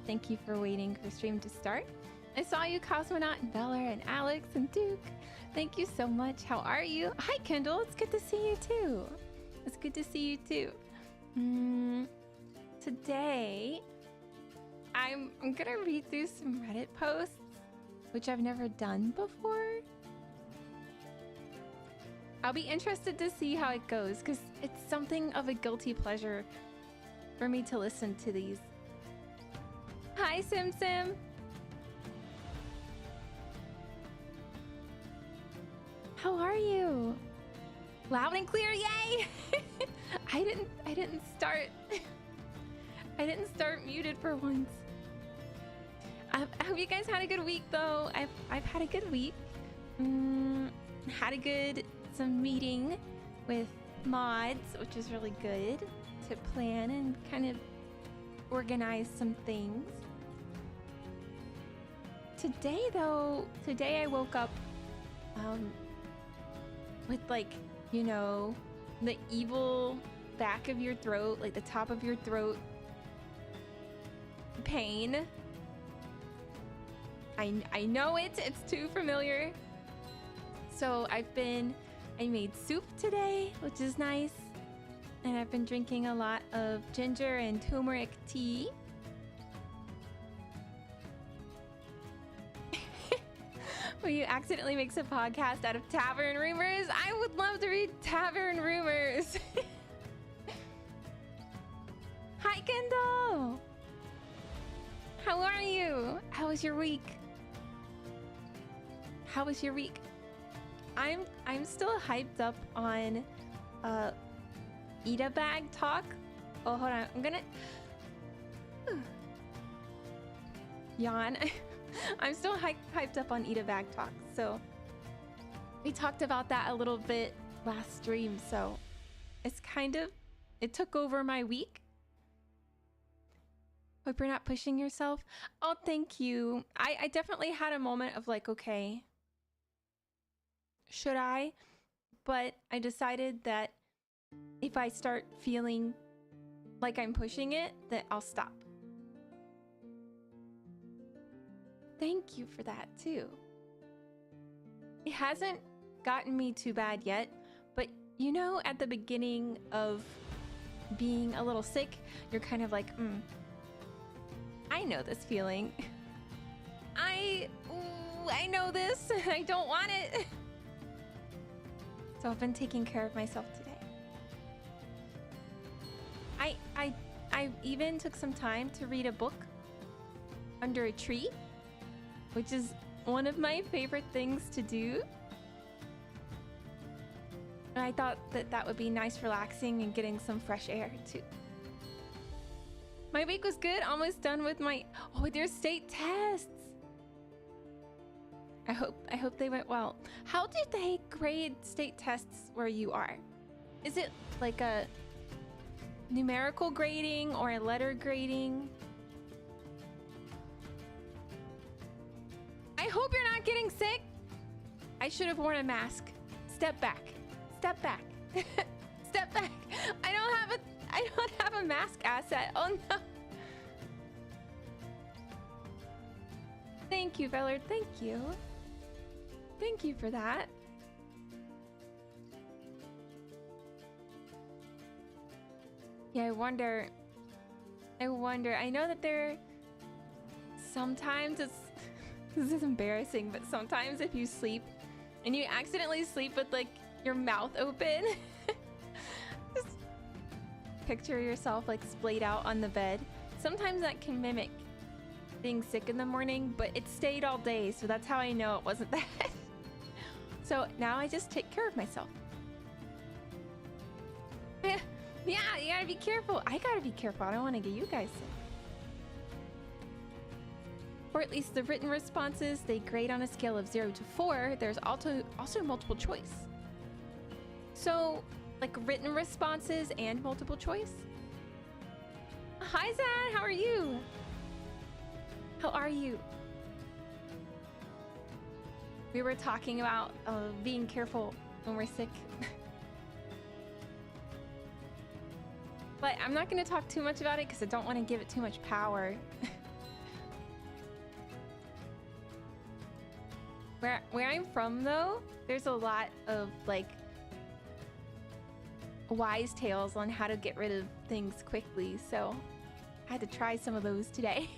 Thank you for waiting for stream to start. I saw you, Cosmonaut, and Valor, and Alex, and Duke. Thank you so much. How are you? Hi, Kendall. It's good to see you too. It's good to see you too. Today, I'm gonna read through some Reddit posts, which I've never done before. I'll be interested to see how it goes, because it's something of a guilty pleasure for me to listen to these. Hi, Sim Sim. How are you? Loud and clear, yay! I didn't start. I didn't start muted for once. I hope you guys had a good week, though. I've had a good week. Had some meeting with mods, which is really good to plan and kind of organize some things. Today, though, I woke up with, like, you know, the evil back of your throat, like the top of your throat pain. I know it's too familiar. So I made soup today, which is nice. And I've been drinking a lot of ginger and turmeric tea. Will you accidentally makes a podcast out of tavern rumors? I would love to read tavern rumors. Hi, Kendall. How are you? How was your week? How was your week? I'm still hyped up on AITA bag talk. Oh, hold on. I'm gonna yawn. I'm still hyped up on AITA bag talk. So we talked about that a little bit last stream. So it's it took over my week. Hope you're not pushing yourself. Oh, thank you. I definitely had a moment of like, okay, should I? But I decided that if I start feeling like I'm pushing it, that I'll stop. Thank you for that too. It hasn't gotten me too bad yet, but you know, at the beginning of being a little sick, you're kind of like, I know this feeling. I know this. I don't want it. So I've been taking care of myself today. I even took some time to read a book under a tree, which is one of my favorite things to do. And I thought that would be nice, relaxing, and getting some fresh air too. My week was good. Almost done with my there's state tests. I hope they went well. How do they grade state tests where you are? Is it like a numerical grading or a letter grading? I hope you're not getting sick. I should have worn a mask. Step back. Step back. Step back. I don't have a mask asset. Oh no. Thank you, Valor. Thank you. Thank you for that. Yeah, I wonder. I know that sometimes this is embarrassing, but sometimes if you sleep and you accidentally sleep with like your mouth open, just picture yourself like splayed out on the bed. Sometimes that can mimic being sick in the morning, but it stayed all day, so that's how I know it wasn't that. So now I just take care of myself. Yeah, you gotta be careful. I gotta be careful. I don't want to get you guys sick. Or at least the written responses, they grade on a scale of 0 to 4. There's also multiple choice. So, like written responses and multiple choice. Hi, Zad. How are you? How are you? We were talking about being careful when we're sick. But I'm not going to talk too much about it because I don't want to give it too much power. Where I'm from, though, there's a lot of, like, wise tales on how to get rid of things quickly, so I had to try some of those today.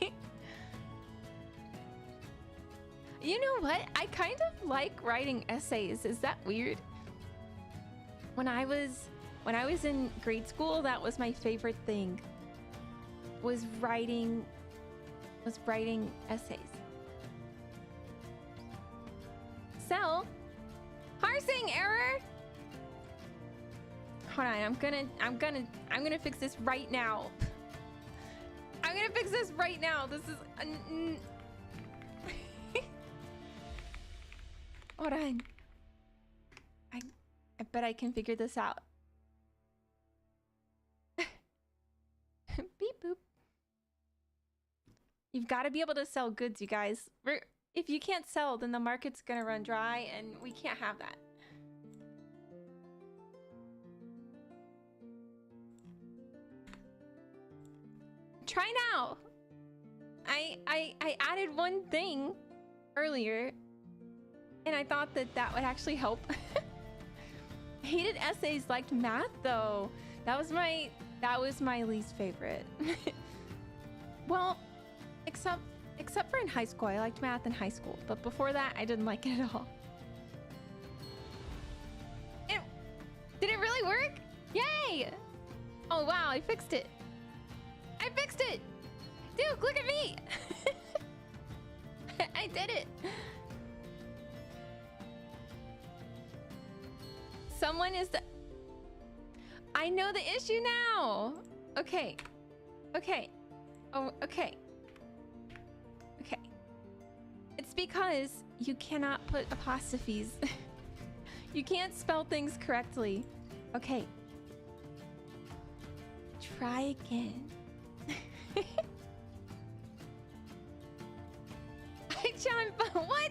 You know what? I kind of like writing essays. Is that weird? When I was in grade school, that was my favorite thing. Was writing essays. Cell? Parsing error? Hold on, I'm gonna fix this right now. I'm gonna fix this right now. This is hold on. I bet I can figure this out. Beep boop. You've got to be able to sell goods, you guys. If you can't sell, then the market's gonna run dry, and we can't have that. Try now. I added one thing earlier, and I thought that would actually help. Hated essays, liked math though. That was my least favorite. Well, except for in high school. I liked math in high school, but before that I didn't like it at all. Did it really work? Yay! Oh wow, I fixed it. I fixed it! Dude, look at me! I did it! Someone is the... I know the issue now! Okay. Okay. Oh, okay. Okay. It's because you cannot put apostrophes. You can't spell things correctly. Okay. Try again. AITA, what?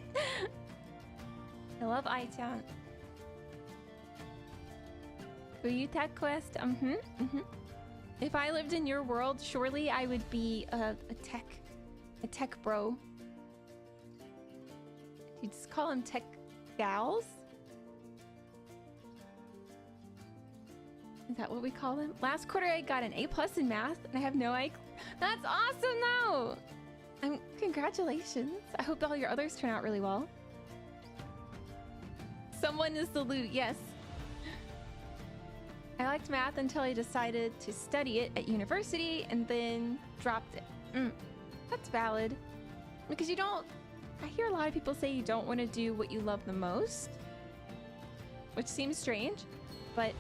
I love AITA. Fuyu Tech Quest. If I lived in your world, surely I would be a tech bro. You just call them tech gals? Is that what we call them? Last quarter I got an A+ in math, and I have no idea. That's awesome though! Congratulations. I hope all your others turn out really well. Someone is the loot, yes. I liked math until I decided to study it at university and then dropped it. That's valid. Because you don't... I hear a lot of people say you don't want to do what you love the most, which seems strange, but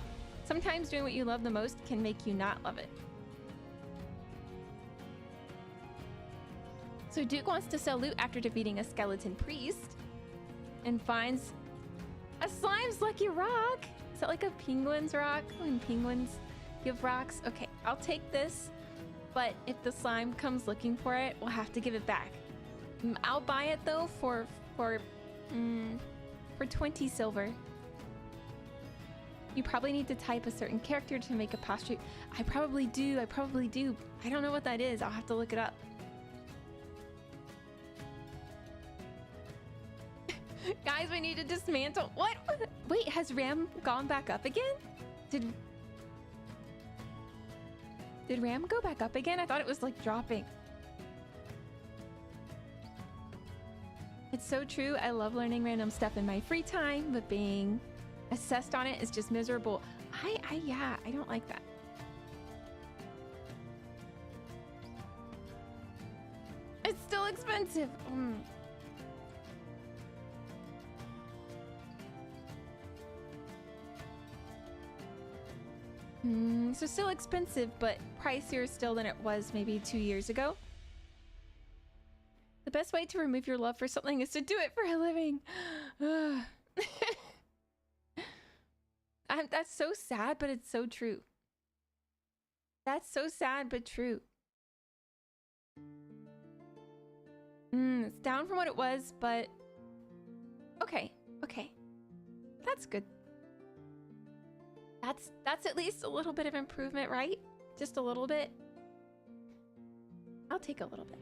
sometimes doing what you love the most can make you not love it. So Duke wants to sell loot after defeating a skeleton priest and finds a slime's lucky rock. Is that like a penguin's rock when penguins give rocks? Okay, I'll take this, but if the slime comes looking for it, we'll have to give it back. I'll buy it though for 20 silver. You probably need to type a certain character to make apostrophe. I probably do. I don't know what that is. I'll have to look it up. Guys, we need to dismantle. What? Wait, has RAM gone back up again? Did RAM go back up again? I thought it was like dropping. It's so true. I love learning random stuff in my free time, but being assessed on it is just miserable. Yeah, I don't like that. It's still expensive. So still expensive, but pricier still than it was maybe 2 years ago. The best way to remove your love for something is to do it for a living. That's so sad, but it's so true. That's so sad, but true. It's down from what it was, but okay. That's good. That's at least a little bit of improvement, right? Just a little bit. I'll take a little bit.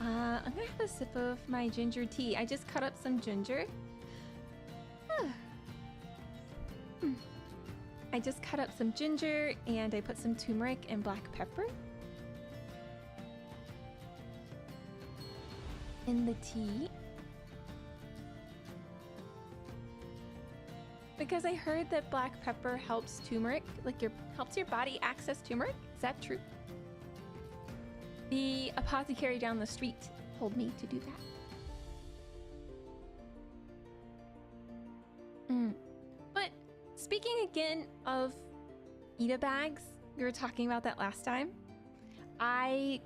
I'm gonna have a sip of my ginger tea. I just cut up some ginger. I just cut up some ginger and I put some turmeric and black pepper in the tea. Because I heard that black pepper helps turmeric, helps your body access turmeric. Is that true? The apothecary down the street told me to do that. But speaking again of AITA bags, we were talking about that last time. I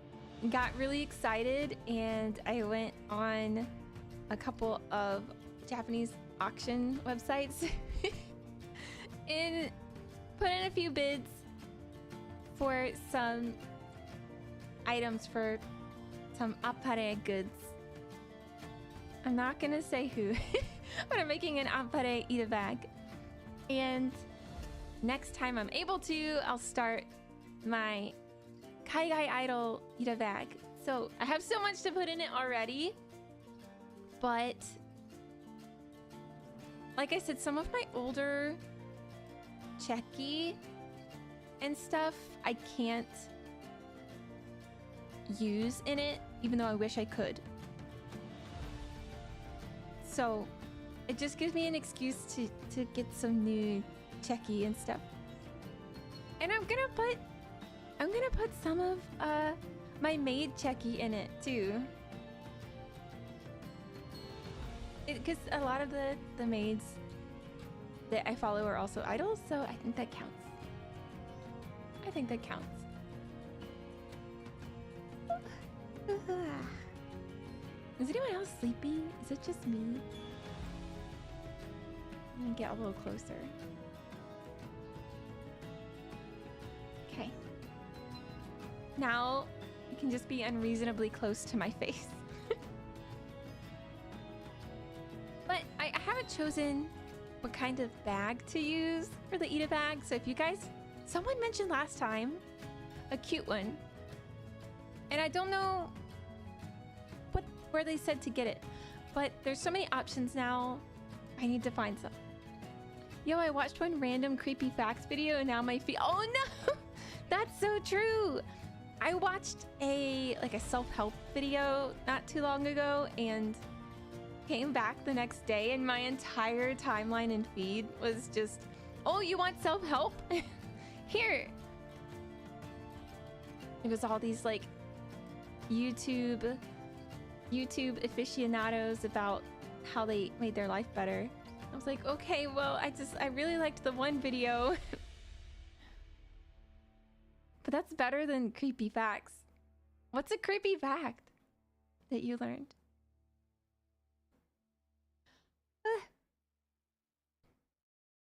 got really excited and I went on a couple of Japanese auction websites and put in a few bids for some items for some appare goods. I'm not gonna say who, but I'm making an appare AITA bag. And next time I'm able to, I'll start my Kaigai Idol AITA bag. So I have so much to put in it already, but like I said, some of my older Cheki and stuff I can't use in it, even though I wish I could. So it just gives me an excuse to get some new Cheki and stuff. And I'm gonna put some of my maid Cheki in it too. Because a lot of the maids that I follow are also idols, so I think that counts. I think that counts. Is anyone else sleepy? Is it just me? I'm gonna get a little closer. Okay. Now you can just be unreasonably close to my face. But I haven't chosen what kind of bag to use for the AITA bag. So if you guys, someone mentioned last time a cute one, and I don't know where they said to get it, but there's so many options now. I need to find some. Yo, I watched one random creepy facts video and now my feet. Oh no, that's so true. I watched a self-help video not too long ago and came back the next day and my entire timeline and feed was just, oh, you want self-help? Here. It was all these like YouTube aficionados about how they made their life better. I was like, okay, well, I really liked the one video. But that's better than creepy facts. What's a creepy fact that you learned?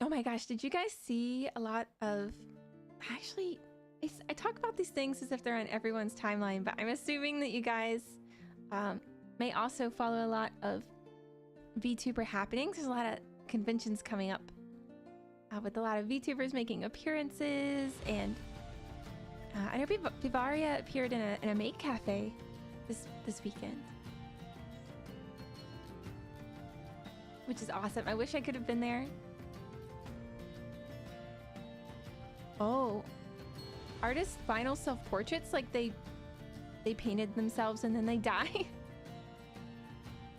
Oh my gosh, did you guys see a lot of... Actually, I talk about these things as if they're on everyone's timeline, but I'm assuming that you guys may also follow a lot of VTuber happenings. There's a lot of conventions coming up with a lot of VTubers making appearances, and I know Vivaria appeared in a maid cafe this weekend, which is awesome. I wish I could have been there. Oh, artists' final self-portraits, like they painted themselves and then they die.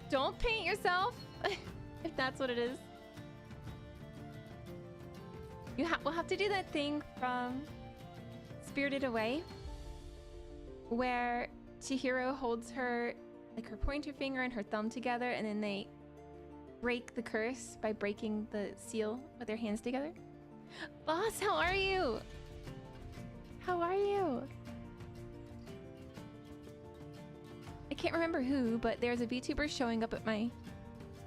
Don't paint yourself if that's what it is. We'll have to do that thing from Spirited Away where Chihiro holds her pointer finger and her thumb together, and then they break the curse by breaking the seal with their hands together. Boss, how are you? How are you? I can't remember who, but there's a VTuber showing up at my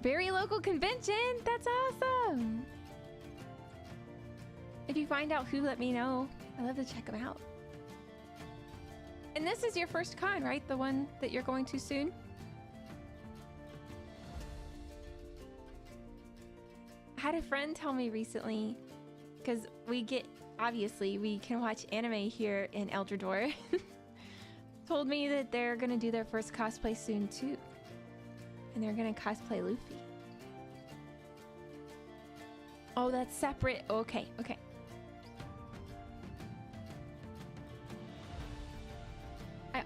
very local convention. That's awesome. If you find out who, let me know. I'd love to check them out. And this is your first con, right? The one that you're going to soon? I had a friend tell me recently, because we get obviously we can watch anime here in Eldrador, told me that they're gonna do their first cosplay soon too. And they're gonna cosplay Luffy. Oh, that's separate. Okay, okay. I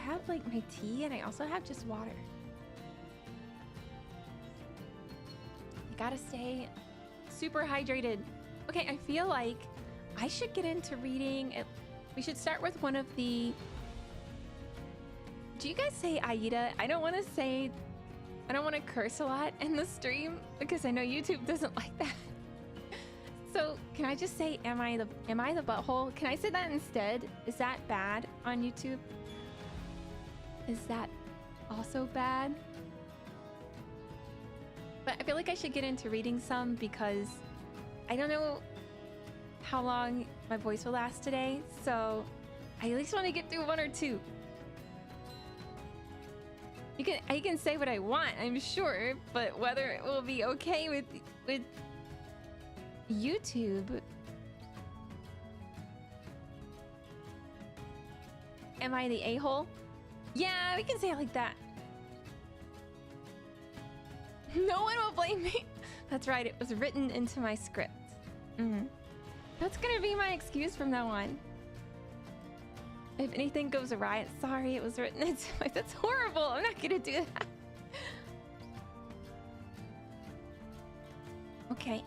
have like my tea and I also have just water. I gotta stay super hydrated. Okay, I feel like I should get into reading. We should start with one of the... Do you guys say AITA? I don't want to curse a lot in the stream because I know YouTube doesn't like that. So can I just say, am I the butthole? Can I say that instead? Is that bad on YouTube? Is that also bad? But I feel like I should get into reading some because I don't know how long my voice will last today. So I at least want to get through one or two. I can say what I want, I'm sure, but whether it will be okay with YouTube. Am I the a-hole? Yeah, we can say it like that. No one will blame me. That's right, it was written into my script. That's gonna be my excuse from now on. If anything goes awry, sorry, it was written into my... That's horrible. I'm not gonna do that. Okay.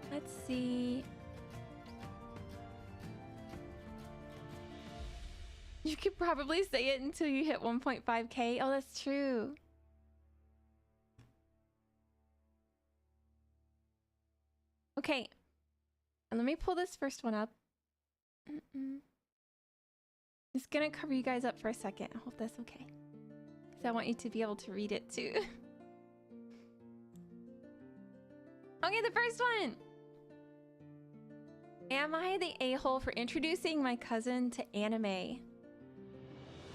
Let's see. You could probably say it until you hit 1.5K. Oh, that's true. Okay, and let me pull this first one up. Just gonna cover you guys up for a second. I hope that's okay, because I want you to be able to read it too. Okay, the first one. Am I the a-hole for introducing my cousin to anime?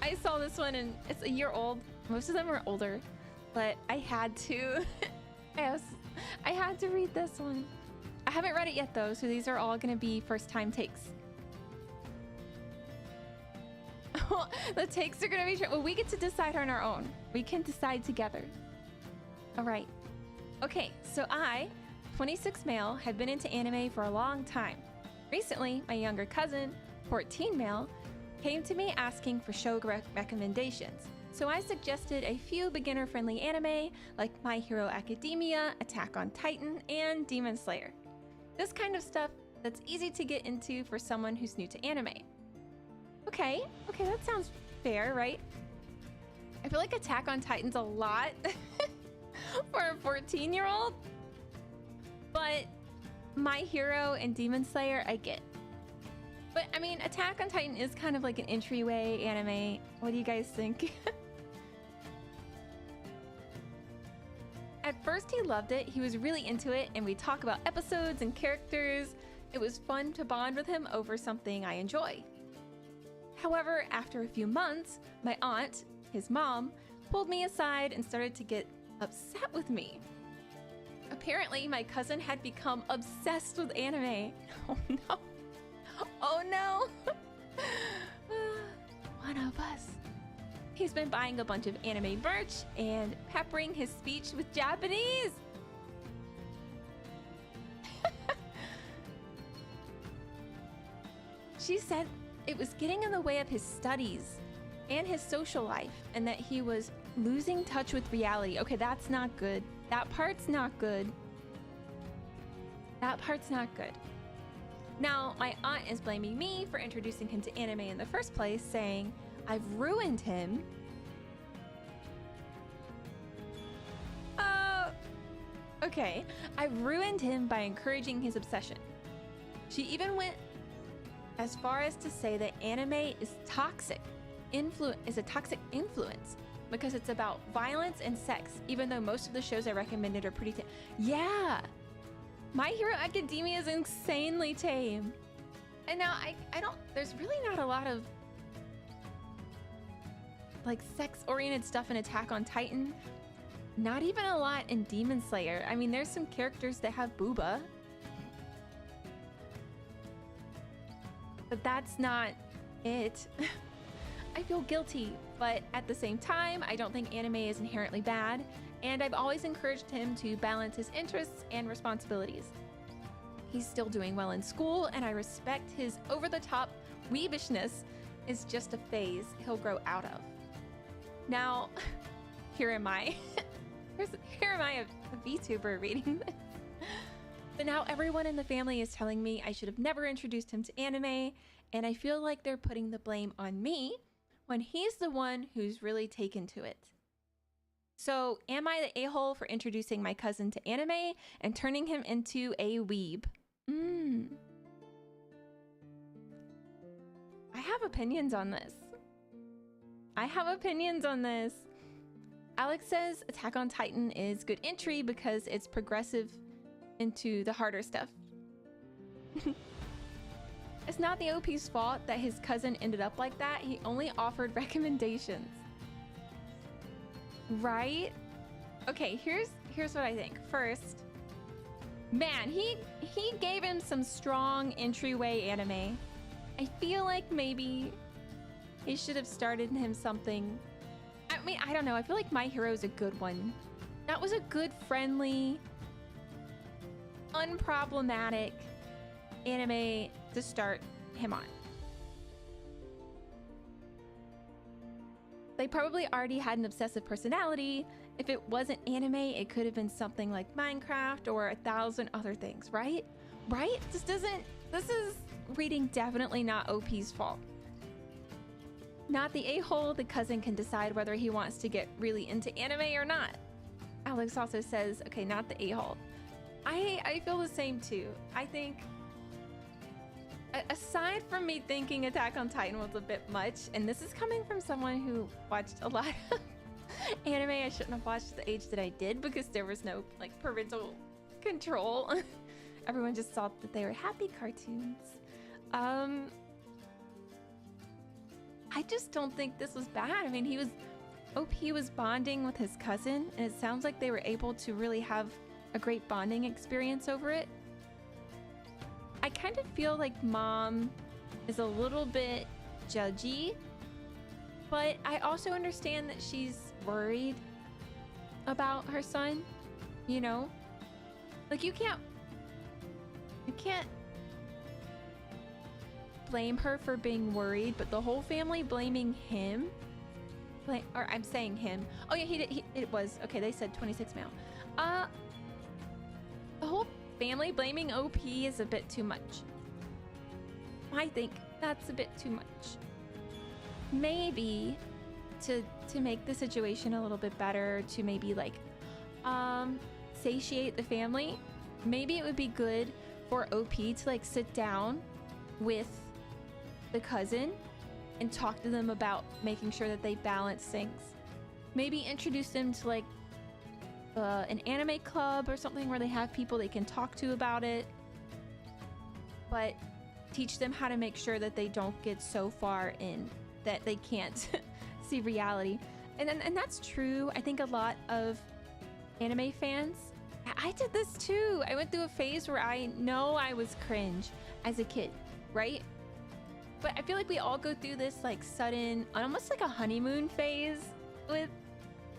I saw this one and it's a year old. Most of them are older, but I had to. I had to read this one. I haven't read it yet though, so these are all gonna be first time takes. The takes are gonna be... Well, we get to decide on our own. We can decide together. All right. Okay, so I, 26 male, have been into anime for a long time. Recently, my younger cousin, 14 male, came to me asking for show recommendations. So I suggested a few beginner-friendly anime like My Hero Academia, Attack on Titan, and Demon Slayer. This kind of stuff that's easy to get into for someone who's new to anime. Okay, that sounds fair, right? I feel like Attack on Titan's a lot for a 14-year-old, but My Hero and Demon Slayer, I get. But I mean, Attack on Titan is kind of like an entryway anime. What do you guys think? At first he loved it, he was really into it, and we talk about episodes and characters. It was fun to bond with him over something I enjoy. However, after a few months, my aunt, his mom, pulled me aside and started to get upset with me. Apparently, my cousin had become obsessed with anime. Oh no. Oh no. One of us. He's been buying a bunch of anime merch and peppering his speech with Japanese. She said it was getting in the way of his studies and his social life, and that he was losing touch with reality. Okay, that's not good. That part's not good. That part's not good. Now, my aunt is blaming me for introducing him to anime in the first place, saying I've ruined him. Okay. I've ruined him by encouraging his obsession. She even went as far as to say that anime is a toxic influence because it's about violence and sex, even though most of the shows I recommended are pretty yeah. My Hero Academia is insanely tame. And now I don't, there's really not a lot of like sex-oriented stuff in Attack on Titan, Not even a lot in Demon Slayer. I mean, there's some characters that have booba, but that's not it. I feel guilty, but at the same time, I don't think anime is inherently bad, and I've always encouraged him to balance his interests and responsibilities. He's still doing well in school, and I respect his over-the-top weebishness is just a phase he'll grow out of. Now, here am I. Here am I, a VTuber reading this. But now everyone in the family is telling me I should have never introduced him to anime, and I feel like they're putting the blame on me when he's the one who's really taken to it. So am I the a-hole for introducing my cousin to anime and turning him into a weeb? I have opinions on this. Alex says Attack on Titan is good entry because it's progressive into the harder stuff. It's not the OP's fault that his cousin ended up like that. He only offered recommendations. Right? Okay, here's what I think. First, man, he gave him some strong entryway anime. I feel like maybe he should have started him something. I mean, I don't know. I feel like My Hero is a good one. That was a good, friendly, unproblematic anime to start him on. They probably already had an obsessive personality. If it wasn't anime, it could have been something like Minecraft or 1,000 other things, right? Right? This is reading definitely not OP's fault. Not the a-hole, the cousin can decide whether he wants to get really into anime or not. Alex also says, okay, not the a-hole. I feel the same too. I think, aside from me thinking Attack on Titan was a bit much, and this is coming from someone who watched a lot of anime I shouldn't have watched at the age that I did because there was no like parental control. Everyone just thought that they were happy cartoons. I just don't think this was bad. I mean, OP was bonding with his cousin, and it sounds like they were able to really have a great bonding experience over it. I kind of feel like mom is a little bit judgy, but I also understand that she's worried about her son, you know? Like you can't blame her for being worried, but the whole family blaming him, or I'm saying him. Oh yeah, it was, okay, they said 26 male. The whole family blaming OP is a bit too much. I think that's a bit too much. Maybe to make the situation a little bit better, to maybe like satiate the family, maybe it would be good for OP to like sit down with the cousin and talk to them about making sure that they balance things. Maybe introduce them to like an anime club or something where they have people they can talk to about it, but teach them how to make sure that they don't get so far in that they can't see reality. And that's true. I think a lot of anime fans, I did this too. I went through a phase where I know I was cringe as a kid, right? But I feel like we all go through this like sudden, almost like a honeymoon phase with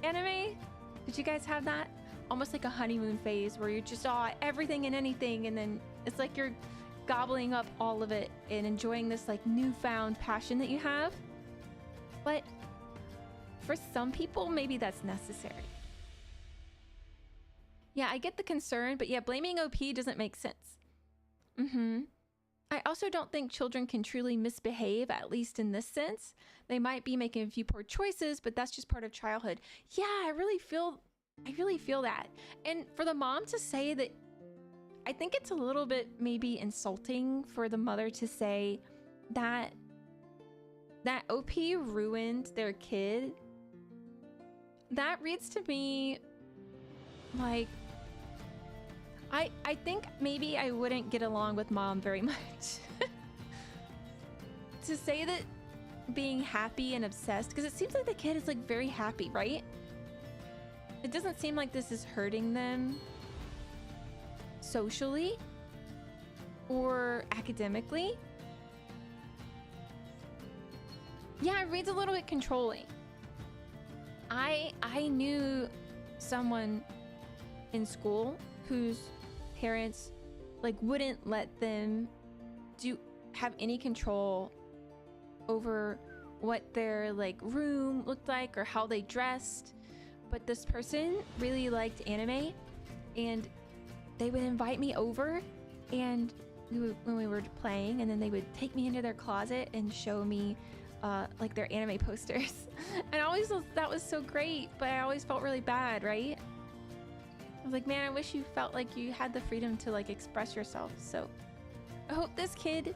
anime. Did you guys have that? Almost like a honeymoon phase where you're just everything and anything, and then it's like you're gobbling up all of it and enjoying this like newfound passion that you have. But for some people, maybe that's necessary. Yeah, I get the concern, but yeah, blaming OP doesn't make sense. I also don't think children can truly misbehave, at least in this sense. They might be making a few poor choices, but that's just part of childhood. Yeah, I really feel that. And for the mom to say that, I think it's a little bit maybe insulting for the mother to say that OP ruined their kid. That reads to me like, I think maybe I wouldn't get along with mom very much. To say that being happy and obsessed, because it seems like the kid is like very happy, right? it doesn't seem like this is hurting them socially or academically. Yeah, it reads a little bit controlling. I knew someone in school whose parents like wouldn't let them have any control over what their like room looked like or how they dressed. But this person really liked anime, and they would invite me over, and when we were playing, and then they would take me into their closet and show me like their anime posters. And I always thought that was so great, but I always felt really bad, right? I was like, man, I wish you felt like you had the freedom to like express yourself. So I hope this kid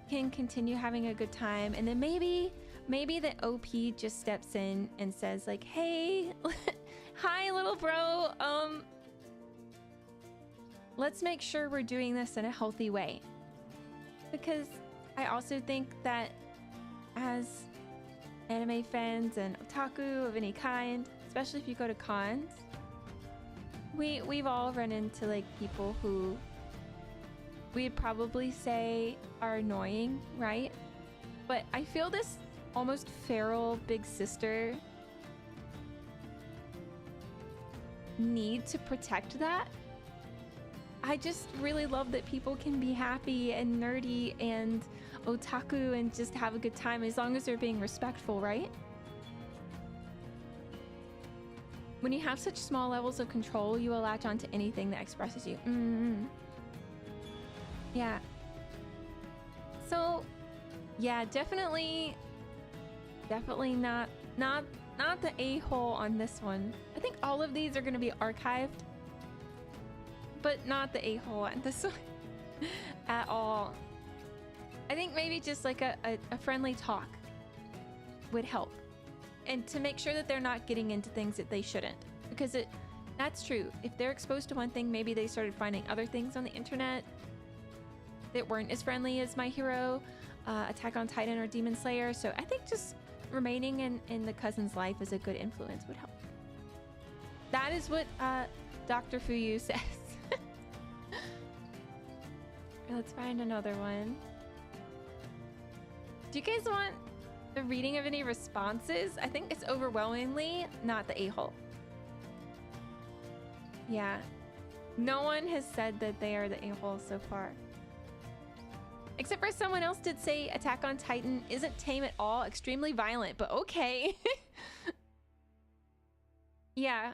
can continue having a good time, and then maybe the OP just steps in and says like, hey, hi little bro, let's make sure we're doing this in a healthy way. Because I also think that as anime fans and otaku of any kind, especially if you go to cons, we've all run into like people who we'd probably say are annoying, right? But I feel this almost feral big sister need to protect that. I just really love that people can be happy and nerdy and otaku and just have a good time as long as they're being respectful, right? When you have such small levels of control, you will latch onto anything that expresses you. Yeah. So, yeah, definitely not the a-hole on this one. I think all of these are going to be archived, but not the a-hole on this one at all. I think maybe just like a friendly talk would help, and to make sure that they're not getting into things that they shouldn't, because that's true. If they're exposed to one thing, maybe they started finding other things on the internet that weren't as friendly as My Hero, Attack on Titan, or Demon Slayer. So I think just remaining in the cousin's life as a good influence would help. That is what Dr. Fuyu says. Let's find another one. Do you guys want the reading of any responses? I think it's overwhelmingly not the a-hole. Yeah. No one has said that they are the a-hole so far. Except for someone else did say Attack on Titan isn't tame at all, extremely violent, but okay. Yeah.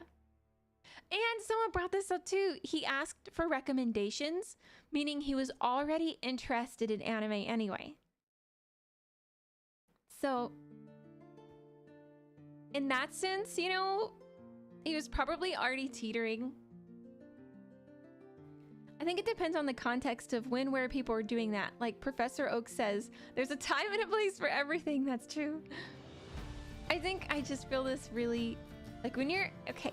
And someone brought this up too. He asked for recommendations, meaning he was already interested in anime anyway. So, in that sense, you know, he was probably already teetering. I think it depends on the context of when, where people are doing that. Like Professor Oak says, there's a time and a place for everything. That's true. I think I just feel this really, like when you're, okay,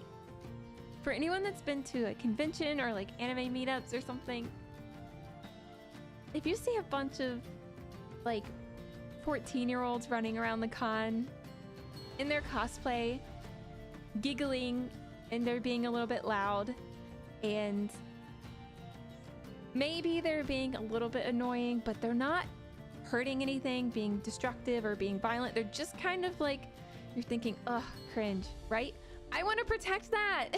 for anyone that's been to a convention or like anime meetups or something, if you see a bunch of like 14-year-olds running around the con in their cosplay, giggling, and they're being a little bit loud, and maybe they're being a little bit annoying, but they're not hurting anything, being destructive or being violent. They're just kind of like, you're thinking, ugh, cringe, right? I want to protect that.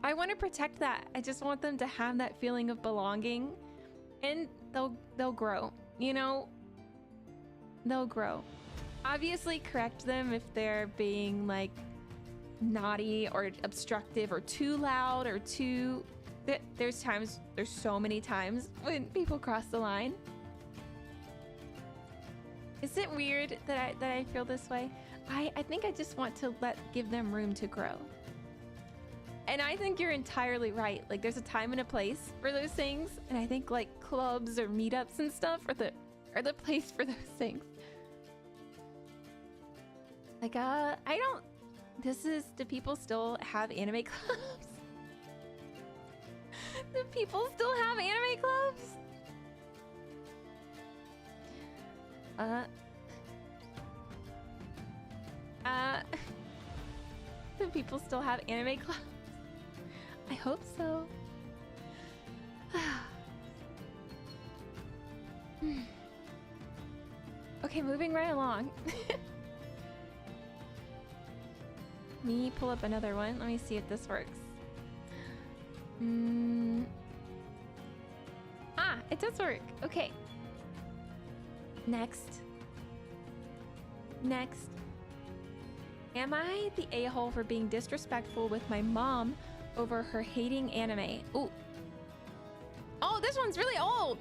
I want to protect that. I just want them to have that feeling of belonging, and they'll grow, you know? They'll grow. Obviously correct them if they're being like naughty or obstructive or too loud or too... There's so many times when people cross the line. Is it weird that I feel this way? I think I just want to give them room to grow. And I think you're entirely right. Like there's a time and a place for those things, and I think like clubs or meetups and stuff are the place for those things. Like do people still have anime clubs? Do people still have anime clubs? Do people still have anime clubs? I hope so. Okay, moving right along. Me pull up another one. Let me see if this works. Ah, it does work. Okay. Next. Am I the a-hole for being disrespectful with my mom over her hating anime? Ooh. Oh, this one's really old.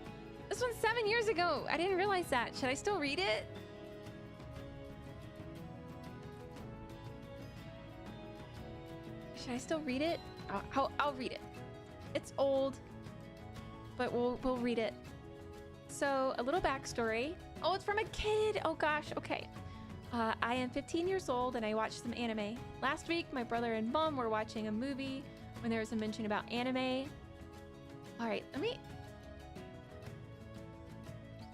This one's 7 years ago. I didn't realize that. Should I still read it? Should I still read it? I'll read it. It's old, but we'll read it. So, a little backstory. Oh, it's from a kid. Oh gosh. Okay. I am 15 years old and I watch some anime. Last week, my brother and mom were watching a movie when there was a mention about anime. All right, let me...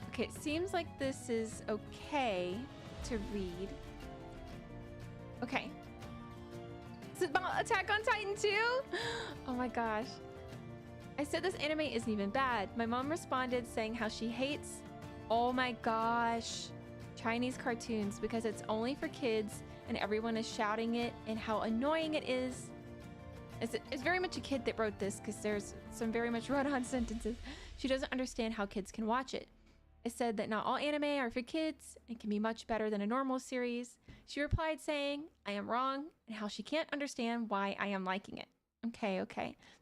Okay, it seems like this is okay to read. Okay. Is it about Attack on Titan too? Oh my gosh. I said this anime isn't even bad. My mom responded saying how she hates, oh my gosh, Chinese cartoons because it's only for kids and everyone is shouting it and how annoying it is. It's very much a kid that wrote this because there's some very much run-on sentences. She doesn't understand how kids can watch it. It said that not all anime are for kids and can be much better than a normal series. She replied saying, I am wrong, and how she can't understand why I am liking it. Okay.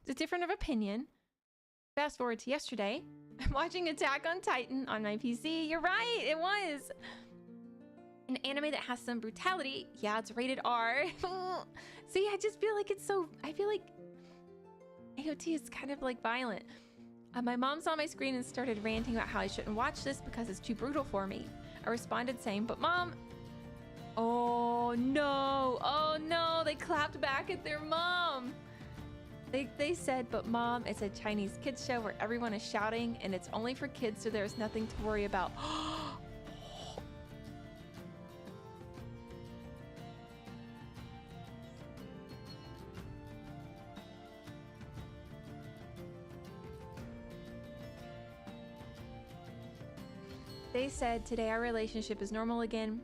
It's a different of opinion. Fast forward to yesterday. I'm watching Attack on Titan on my PC. You're right, it was. An anime that has some brutality. Yeah, it's rated R. See, I just feel like it's so... I feel like AOT is kind of like violent. My mom saw my screen and started ranting about how I shouldn't watch this because it's too brutal for me. I responded saying, but mom... Oh no, they clapped back at their mom. They said, but mom, it's a Chinese kids show where everyone is shouting and it's only for kids, so there's nothing to worry about. They said today our relationship is normal again,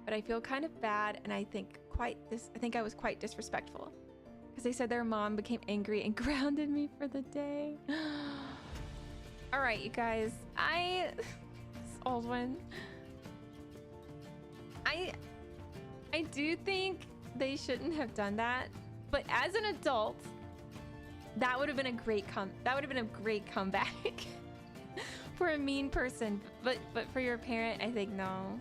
but I feel kind of bad and I think I was quite disrespectful because they said their mom became angry and grounded me for the day. All right, you guys, this old one. I do think they shouldn't have done that, but as an adult, that would have been a great comeback. For a mean person, but for your parent, I think no.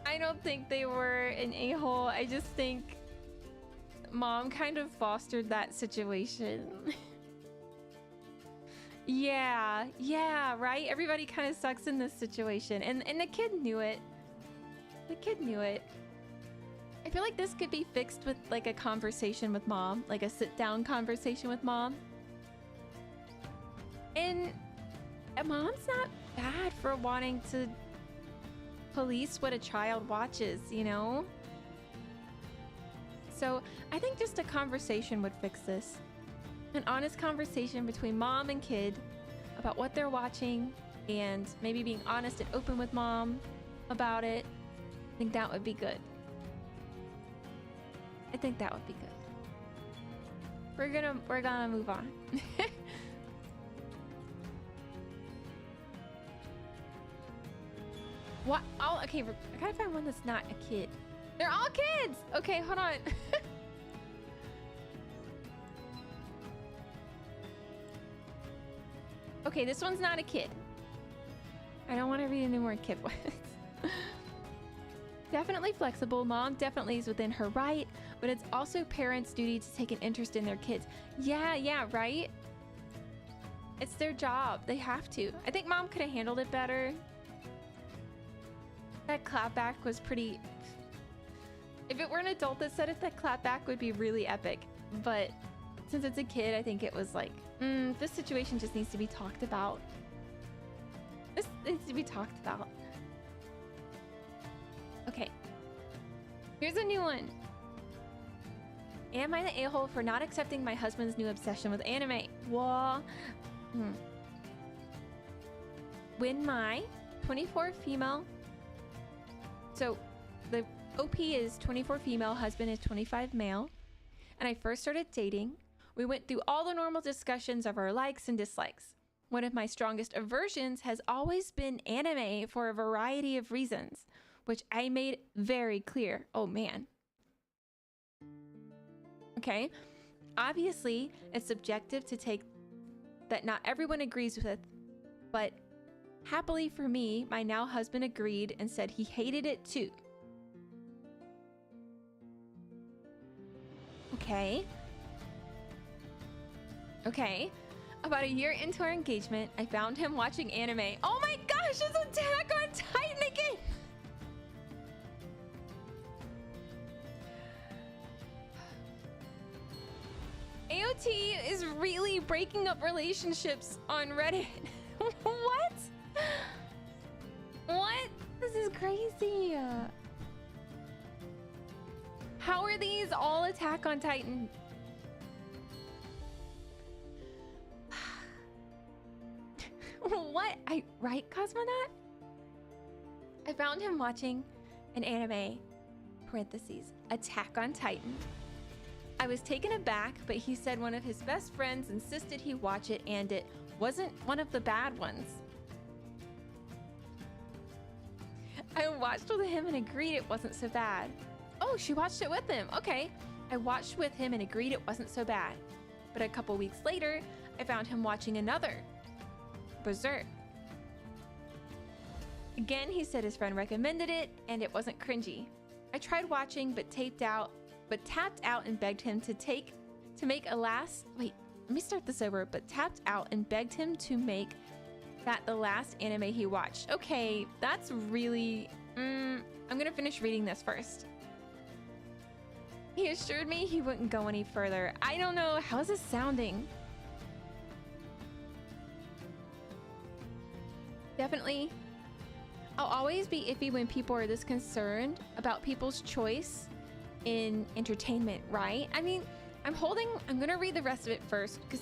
I don't think they were an a-hole. I just think mom kind of fostered that situation. Yeah, right? Everybody kind of sucks in this situation, and the kid knew it. I feel like this could be fixed with like a conversation with mom, like a sit-down conversation with mom. And mom's not bad for wanting to police what a child watches, you know? So I think just a conversation would fix this. An honest conversation between mom and kid about what they're watching and maybe being honest and open with mom about it. I think that would be good. We're gonna move on. What? Oh, okay. I gotta find one that's not a kid. They're all kids! Okay, hold on. Okay, this one's not a kid. I don't want to read any more kid ones. Definitely flexible. Mom definitely is within her right, but it's also parents' duty to take an interest in their kids. Yeah, right? It's their job. They have to. I think mom could have handled it better. That clapback was pretty... If it were an adult that said it, that clapback would be really epic. But since it's a kid, I think it was like, this situation just needs to be talked about. This needs to be talked about. Okay. Here's a new one. Am I the a-hole for not accepting my husband's new obsession with anime? Well, when my 24 female, so the OP is 24 female, husband is 25 male, and I first started dating, we went through all the normal discussions of our likes and dislikes. One of my strongest aversions has always been anime for a variety of reasons, which I made very clear. Oh man. Okay, obviously it's subjective to take that not everyone agrees with, but happily for me, my now husband agreed and said he hated it too. Okay. About a year into our engagement, I found him watching anime. Oh my gosh, it's Attack on Titan again! AOT is really breaking up relationships on Reddit. What? What? This is crazy. How are these all Attack on Titan? What? Right, Cosmonaut? I found him watching an anime, parentheses, Attack on Titan. I was taken aback, but he said one of his best friends insisted he watch it and it wasn't one of the bad ones. I watched with him and agreed it wasn't so bad. Oh, she watched it with him. Okay. I watched with him and agreed it wasn't so bad. But a couple weeks later, I found him watching another, Berserk. Again, he said his friend recommended it and it wasn't cringy. I tried watching but tapped out and begged him to make a last, wait, let me start this over, but tapped out and begged him to make that the last anime he watched. Okay, that's really, I'm gonna finish reading this first. He assured me he wouldn't go any further. I don't know, how is this sounding? Definitely, I'll always be iffy when people are this concerned about people's choice in entertainment, right? I mean, I'm gonna read the rest of it first because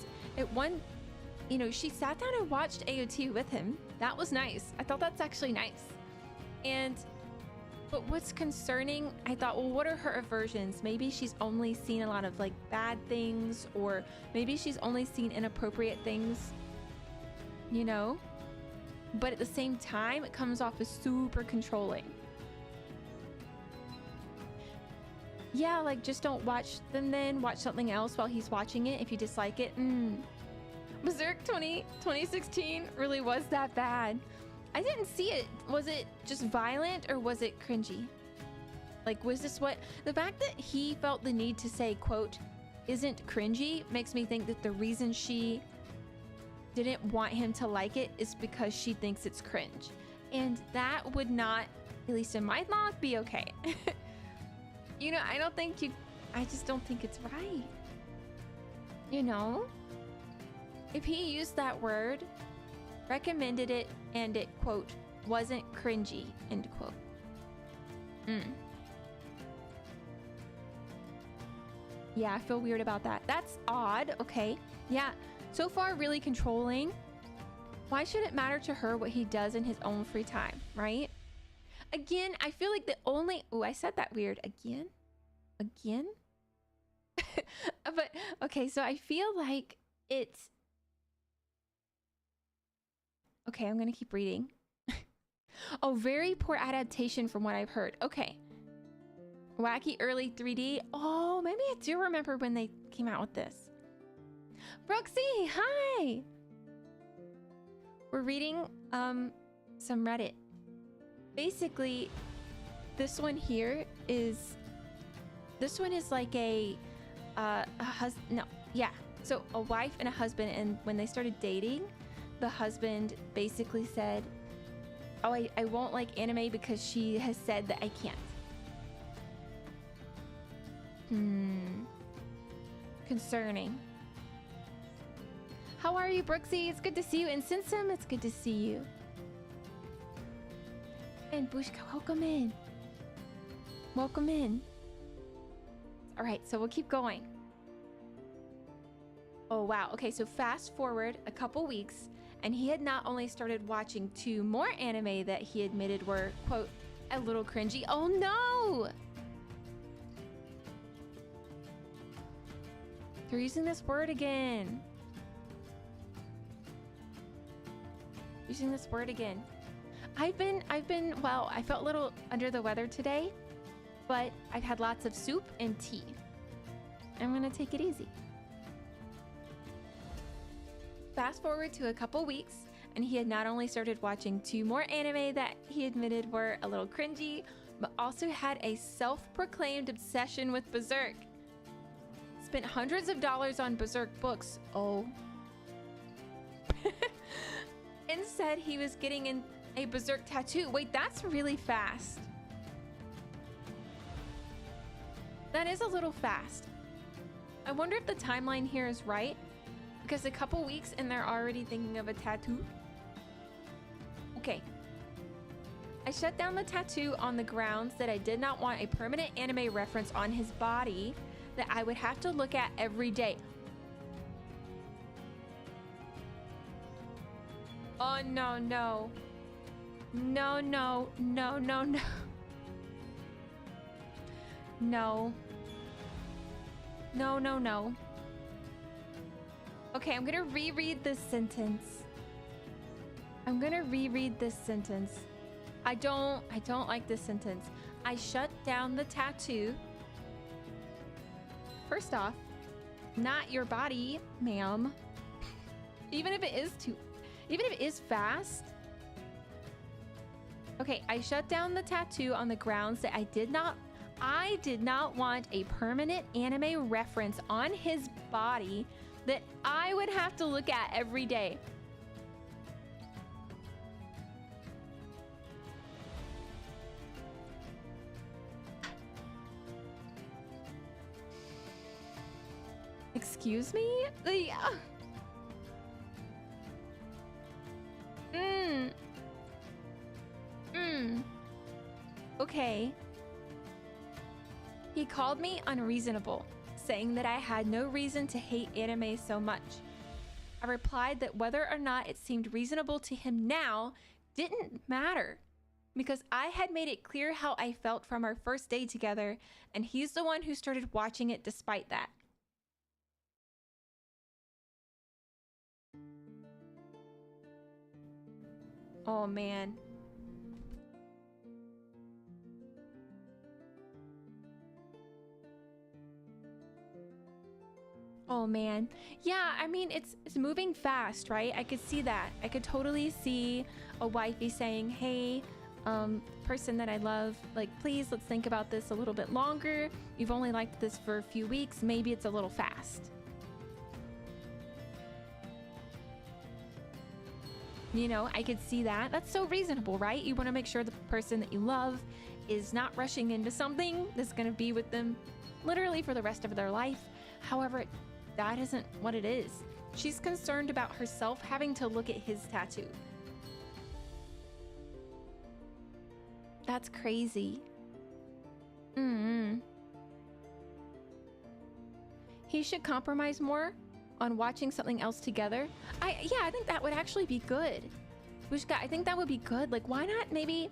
she sat down and watched AOT with him. That was nice. I thought that's actually nice. But what's concerning, I thought, well, what are her aversions? Maybe she's only seen a lot of like bad things, or maybe she's only seen inappropriate things, you know? But at the same time, it comes off as super controlling. Yeah, like just don't watch them then. Watch something else while he's watching it if you dislike it. Berserk 2016 really was that bad. I didn't see it. Was it just violent or was it cringy? Like, was this what... The fact that he felt the need to say, quote, isn't cringy makes me think that the reason she didn't want him to like it is because she thinks it's cringe. And that would not, at least in my thought, be okay. You know, I just don't think it's right. You know? If he used that word, recommended it, and it, quote, wasn't cringy, end quote. Yeah, I feel weird about that. That's odd. Okay. Yeah. So far, really controlling. Why should it matter to her what he does in his own free time, right? Again, I feel like the only... Oh, I said that weird. Again? But, okay, so I feel like it's... Okay, I'm gonna keep reading. Oh, very poor adaptation from what I've heard. Okay. Wacky early 3D. Oh, maybe I do remember when they came out with this. Brooksy, hi! We're reading some Reddit. Basically, this one is like a husband. No, yeah. So a wife and a husband, and when they started dating, the husband basically said, "Oh, I won't like anime because she has said that I can't." Concerning. How are you, Brooksy? It's good to see you. And Sinsum, it's good to see you. And Bushka, welcome in. Welcome in. All right, so we'll keep going. Oh, wow. Okay, so fast forward a couple weeks, and he had not only started watching 2 more anime that he admitted were, quote, a little cringy. Oh, no! They're using this word again. Using this word again. I've been, well, I felt a little under the weather today, but I've had lots of soup and tea. I'm gonna take it easy. Fast forward to a couple weeks, and he had not only started watching 2 more anime that he admitted were a little cringy, but also had a self-proclaimed obsession with Berserk. Spent hundreds of dollars on Berserk books. Oh. And said he was getting in a Berserk tattoo. Wait, that's really fast. That is a little fast. I wonder if the timeline here is right, because a couple weeks and they're already thinking of a tattoo. Okay. I shut down the tattoo on the grounds that I did not want a permanent anime reference on his body that I would have to look at every day. Oh, no, no. No, no, no, no, no. No. No, no, no. Okay, I'm gonna reread this sentence. I'm gonna reread this sentence. I don't like this sentence. I shut down the tattoo. First off, not your body, ma'am. Even if it is fast. Okay, I shut down the tattoo on the grounds that I did not want a permanent anime reference on his body that I would have to look at every day. Excuse me? Okay. He called me unreasonable, saying that I had no reason to hate anime so much. I replied that whether or not it seemed reasonable to him now didn't matter, because I had made it clear how I felt from our first day together, and he's the one who started watching it despite that. Oh man. Oh man. Yeah, I mean, it's moving fast, right? I could see that. I could totally see a wifey saying, hey, person that I love, like, please, let's think about this a little bit longer. You've only liked this for a few weeks. Maybe it's a little fast. You know, I could see that. That's so reasonable, right? You want to make sure the person that you love is not rushing into something that's going to be with them literally for the rest of their life. However, that isn't what it is. She's concerned about herself having to look at his tattoo. That's crazy. He should compromise more on watching something else together. Yeah, I think that would actually be good. I think that would be good. Like, why not maybe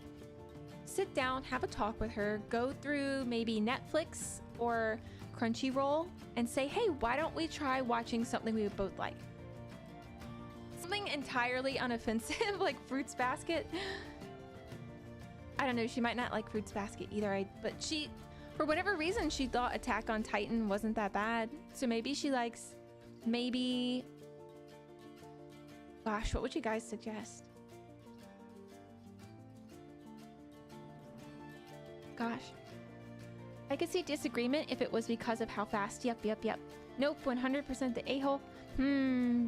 sit down, have a talk with her, go through maybe Netflix or Crunchyroll and say, hey, why don't we try watching something we would both like? Something entirely unoffensive, like Fruits Basket. I don't know, she might not like Fruits Basket either, but she, for whatever reason, she thought Attack on Titan wasn't that bad. So maybe she likes, gosh, what would you guys suggest? Gosh. I could see disagreement if it was because of how fast. Yep. Nope, 100% the a-hole.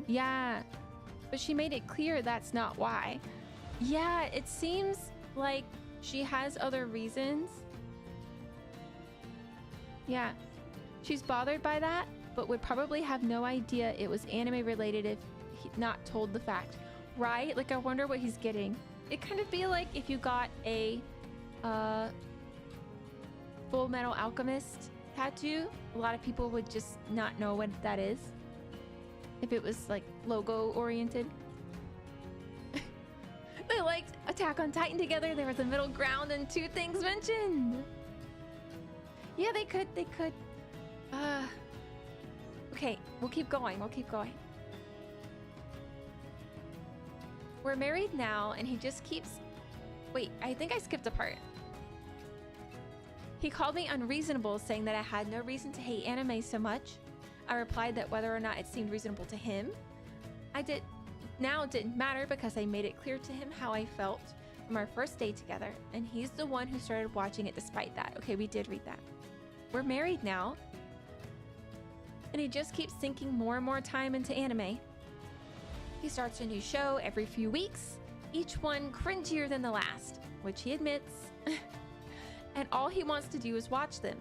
Yeah. But she made it clear that's not why. Yeah, it seems like she has other reasons. Yeah. She's bothered by that, but would probably have no idea it was anime related if he not told the fact. Right? Like, I wonder what he's getting. It kind of be like if you got a Full Metal Alchemist tattoo, a lot of people would just not know what that is if it was like logo oriented. They liked Attack on Titan together. There was a middle ground and 2 things mentioned. Yeah, they could. Okay, we'll keep going. We're married now, and he just keeps... Wait, I think I skipped a part. He called me unreasonable, saying that I had no reason to hate anime so much. I replied that whether or not it seemed reasonable to him, now it didn't matter because I made it clear to him how I felt from our first day together, and he's the one who started watching it despite that. Okay, we did read that. We're married now, and he just keeps sinking more and more time into anime. He starts a new show every few weeks, each one cringier than the last, which he admits, and all he wants to do is watch them.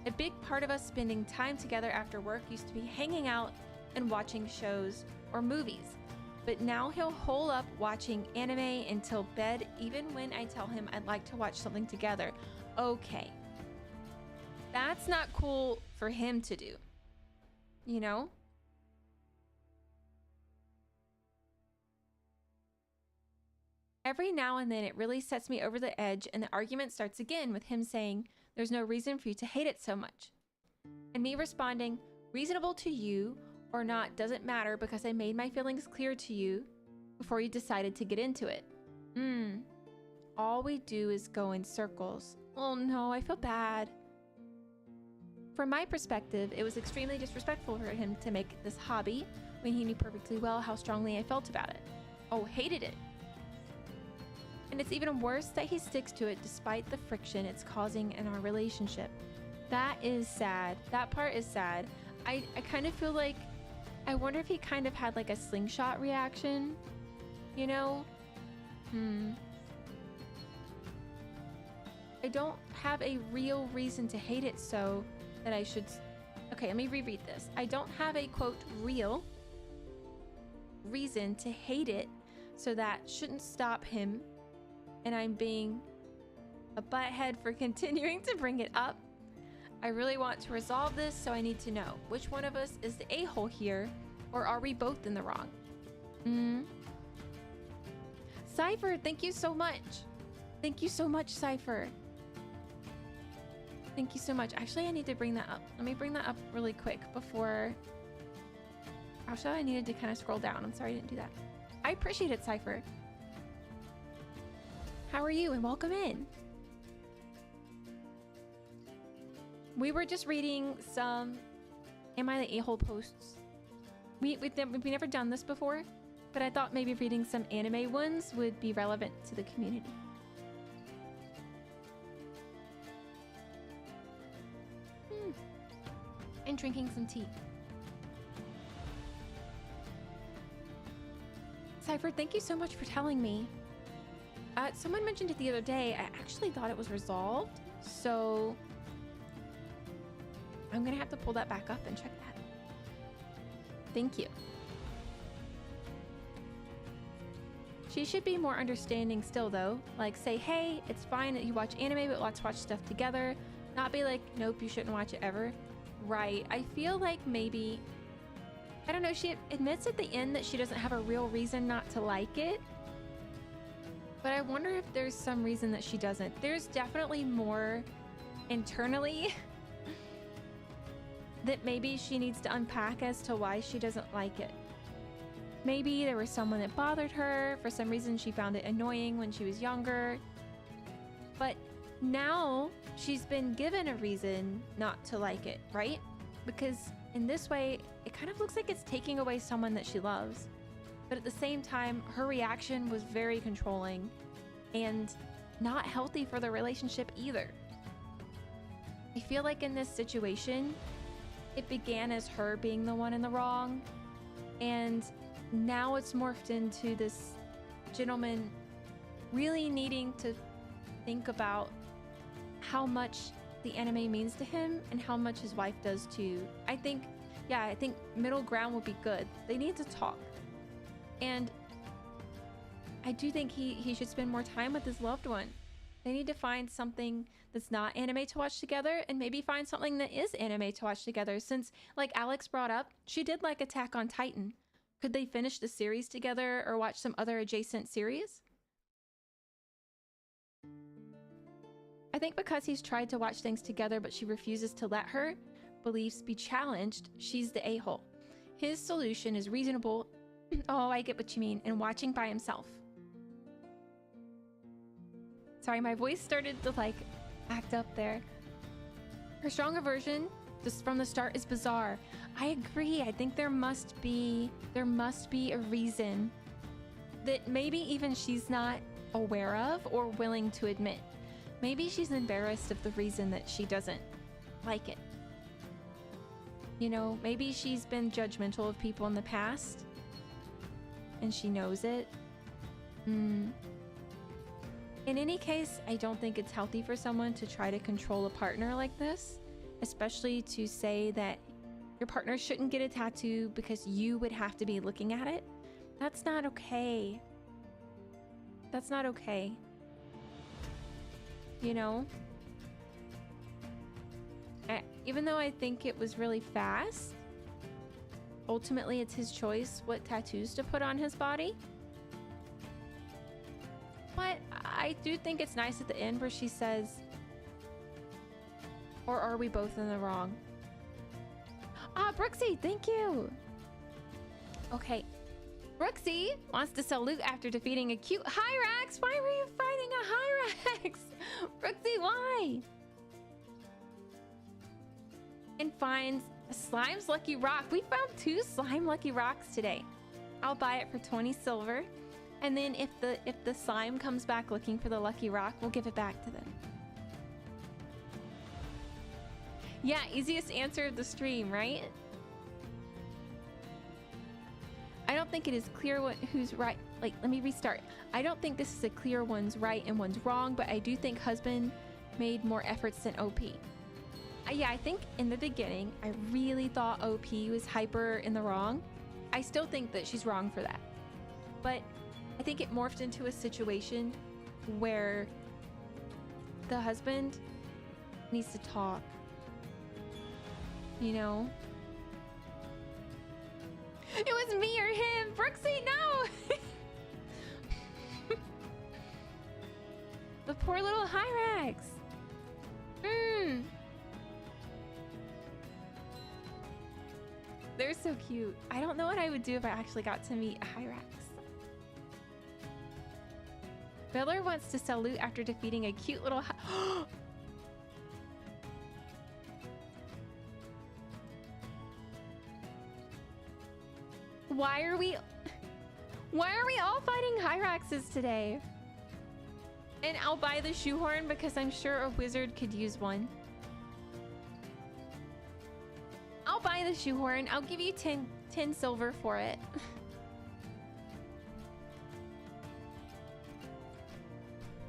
A big part of us spending time together after work used to be hanging out and watching shows or movies. But now he'll hole up watching anime until bed, even when I tell him I'd like to watch something together. Okay. That's not cool for him to do. You know? Every now and then it really sets me over the edge, and the argument starts again with him saying, "There's no reason for you to hate it so much." And me responding, "Reasonable to you or not doesn't matter because I made my feelings clear to you before you decided to get into it." All we do is go in circles. Oh no, I feel bad. From my perspective, it was extremely disrespectful for him to make this hobby when he knew perfectly well how strongly I felt about it. Oh, hated it. And it's even worse that he sticks to it despite the friction it's causing in our relationship. That is sad. That part is sad. I kind of feel like, I wonder if he kind of had like a slingshot reaction, you know? I don't have a real reason to hate it so that I should... Okay, let me reread this. I don't have a, quote, real reason to hate it, so that shouldn't stop him, and I'm being a butthead for continuing to bring it up. I really want to resolve this, so I need to know which one of us is the a-hole here, or are we both in the wrong? Cypher, thank you so much. Thank you so much, Cypher. Thank you so much. Actually, I need to bring that up. Let me bring that up really quick before... Actually, I needed to kind of scroll down. I'm sorry I didn't do that. I appreciate it, Cypher. How are you? And welcome in. We were just reading some Am I the A-hole posts. We've never done this before, but I thought maybe reading some anime ones would be relevant to the community. And drinking some tea. Cypher, thank you so much for telling me. Someone mentioned it the other day. I actually thought it was resolved, so I'm gonna have to pull that back up and check that. Thank you. She should be more understanding still, though. Like, say, hey, it's fine that you watch anime, but let's watch stuff together. Not be like, nope, you shouldn't watch it ever. Right. I feel like maybe, I don't know, she admits at the end that she doesn't have a real reason not to like it. But I wonder if there's some reason that she doesn't. There's definitely more internally that maybe she needs to unpack as to why she doesn't like it. Maybe there was someone that bothered her. For some reason, she found it annoying when she was younger. But now she's been given a reason not to like it, right? Because in this way, it kind of looks like it's taking away someone that she loves. But at the same time, her reaction was very controlling and not healthy for the relationship either. I feel like in this situation, it began as her being the one in the wrong, and now it's morphed into this gentleman really needing to think about how much the anime means to him and how much his wife does too. I think middle ground would be good. They need to talk. And I do think he should spend more time with his loved one. They need to find something that's not anime to watch together, and maybe find something that is anime to watch together. Since, like Alex brought up, she did like Attack on Titan. Could they finish the series together or watch some other adjacent series? I think because he's tried to watch things together but she refuses to let her beliefs be challenged, she's the a-hole. His solution is reasonable. Oh, I get what you mean. And watching by himself. Sorry, my voice started to like act up there. Her strong aversion just from the start is bizarre. I agree. I think there must be a reason that maybe even she's not aware of or willing to admit. Maybe she's embarrassed of the reason that she doesn't like it. You know, maybe she's been judgmental of people in the past and she knows it. In any case, I don't think it's healthy for someone to try to control a partner like this, especially to say that your partner shouldn't get a tattoo because you would have to be looking at it. That's not okay. That's not okay. You know? Even though I think it was really fast, ultimately it's his choice what tattoos to put on his body. But I do think it's nice at the end where she says, or are we both in the wrong? Ah, Brooksy, thank you. Okay. Brooksy wants to salute after defeating a cute Hyrax. Why were you fighting a Hyrax? Brooksy, why? And finds a Slime's Lucky Rock. We found 2 Slime Lucky Rocks today. I'll buy it for 20 silver. And then if the slime comes back looking for the Lucky Rock, we'll give it back to them. Yeah, easiest answer of the stream, right? I don't think it is clear who's right. Like, let me restart. I don't think this is a clear one's right and one's wrong, but I do think husband made more efforts than OP. Yeah, I think in the beginning, I really thought OP was hyper in the wrong. I still think that she's wrong for that. But I think it morphed into a situation where the husband needs to talk. You know? It was me or him! Brooksy, no! The poor little Hyrax! They're so cute. I don't know what I would do if I actually got to meet a Hyrax. Biller wants to salute after defeating a cute little Why are we all fighting Hyraxes today? And I'll buy the shoehorn because I'm sure a wizard could use one. I'll buy the shoehorn. I'll give you 10 silver for it.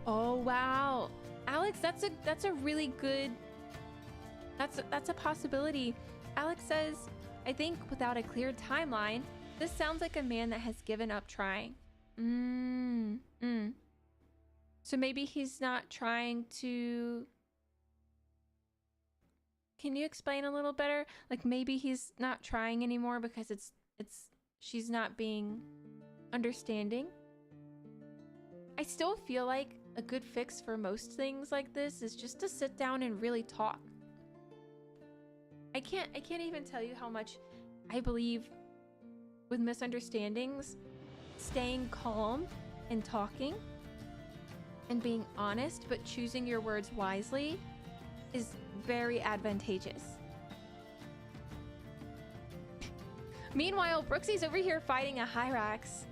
Oh wow, Alex, that's a really good. That's a possibility. Alex says, I think without a clear timeline, this sounds like a man that has given up trying. So maybe he's not trying to. Can you explain a little better? Like maybe he's not trying anymore because she's not being understanding. I still feel like a good fix for most things like this is just to sit down and really talk. I can't even tell you how much I believe with misunderstandings, staying calm and talking and being honest, but choosing your words wisely is very advantageous. Meanwhile, Brooksy's over here fighting a Hyrax.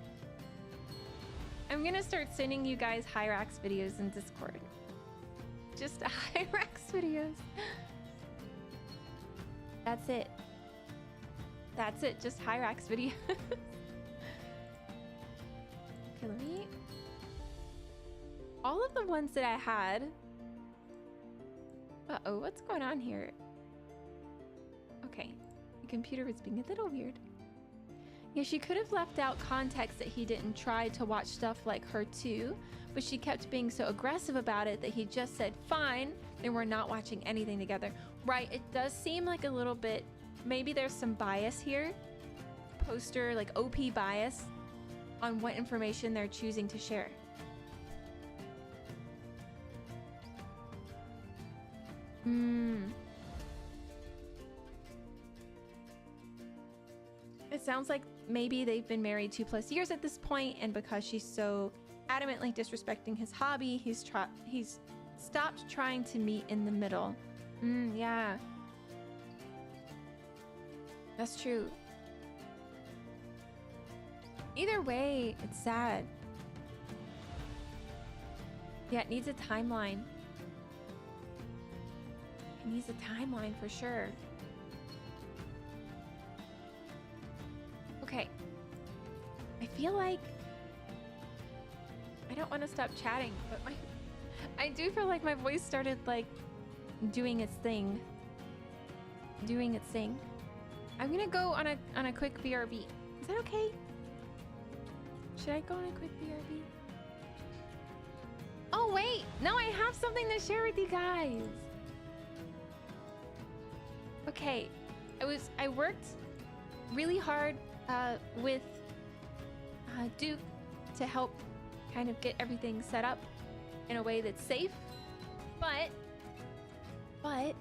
I'm gonna start sending you guys Hyrax videos in Discord. Just Hyrax videos. That's it. That's it, just Hyrax videos. Okay, let me... All of the ones that I had... Uh-oh, what's going on here? Okay, the computer was being a little weird. Yeah, she could have left out context that he didn't try to watch stuff like her too, but she kept being so aggressive about it that he just said, fine, and we're not watching anything together. Right, it does seem like a little bit, maybe there's some bias here. Poster, like OP bias on what information they're choosing to share. It sounds like maybe they've been married 2+ years at this point, and because she's so adamantly disrespecting his hobby, he's stopped trying to meet in the middle. Yeah. That's true. Either way, it's sad. Yeah, it needs a timeline. It needs a timeline for sure. Okay. I feel like I don't want to stop chatting, but I do feel like my voice started like doing its thing. I'm gonna go on a quick BRB. Is that okay? Should I go on a quick BRB? Oh wait, no, I have something to share with you guys. Okay, I worked really hard with Duke to help kind of get everything set up in a way that's safe, but hold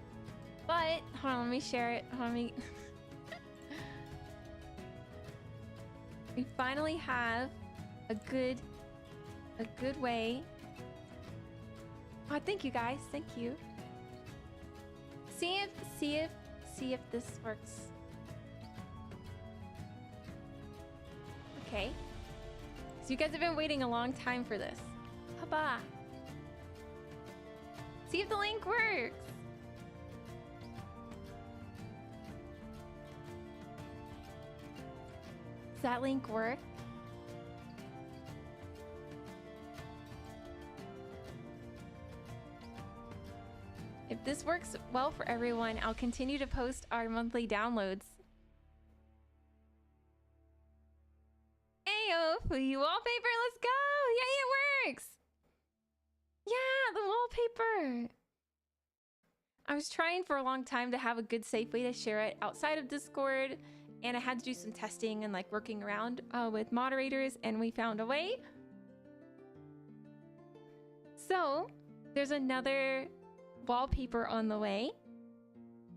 on, let me share it. Hold on, we finally have a good way. Oh, thank you guys, thank you. See if this works. Okay. So you guys have been waiting a long time for this. Haba. See if the link works. Does that link work? If this works well for everyone, I'll continue to post our monthly downloads. Ayo, Fuyu wallpaper, let's go! Yay, it works! Yeah, the wallpaper! I was trying for a long time to have a good, safe way to share it outside of Discord, and I had to do some testing and like working around with moderators, and we found a way. So, there's another wallpaper on the way,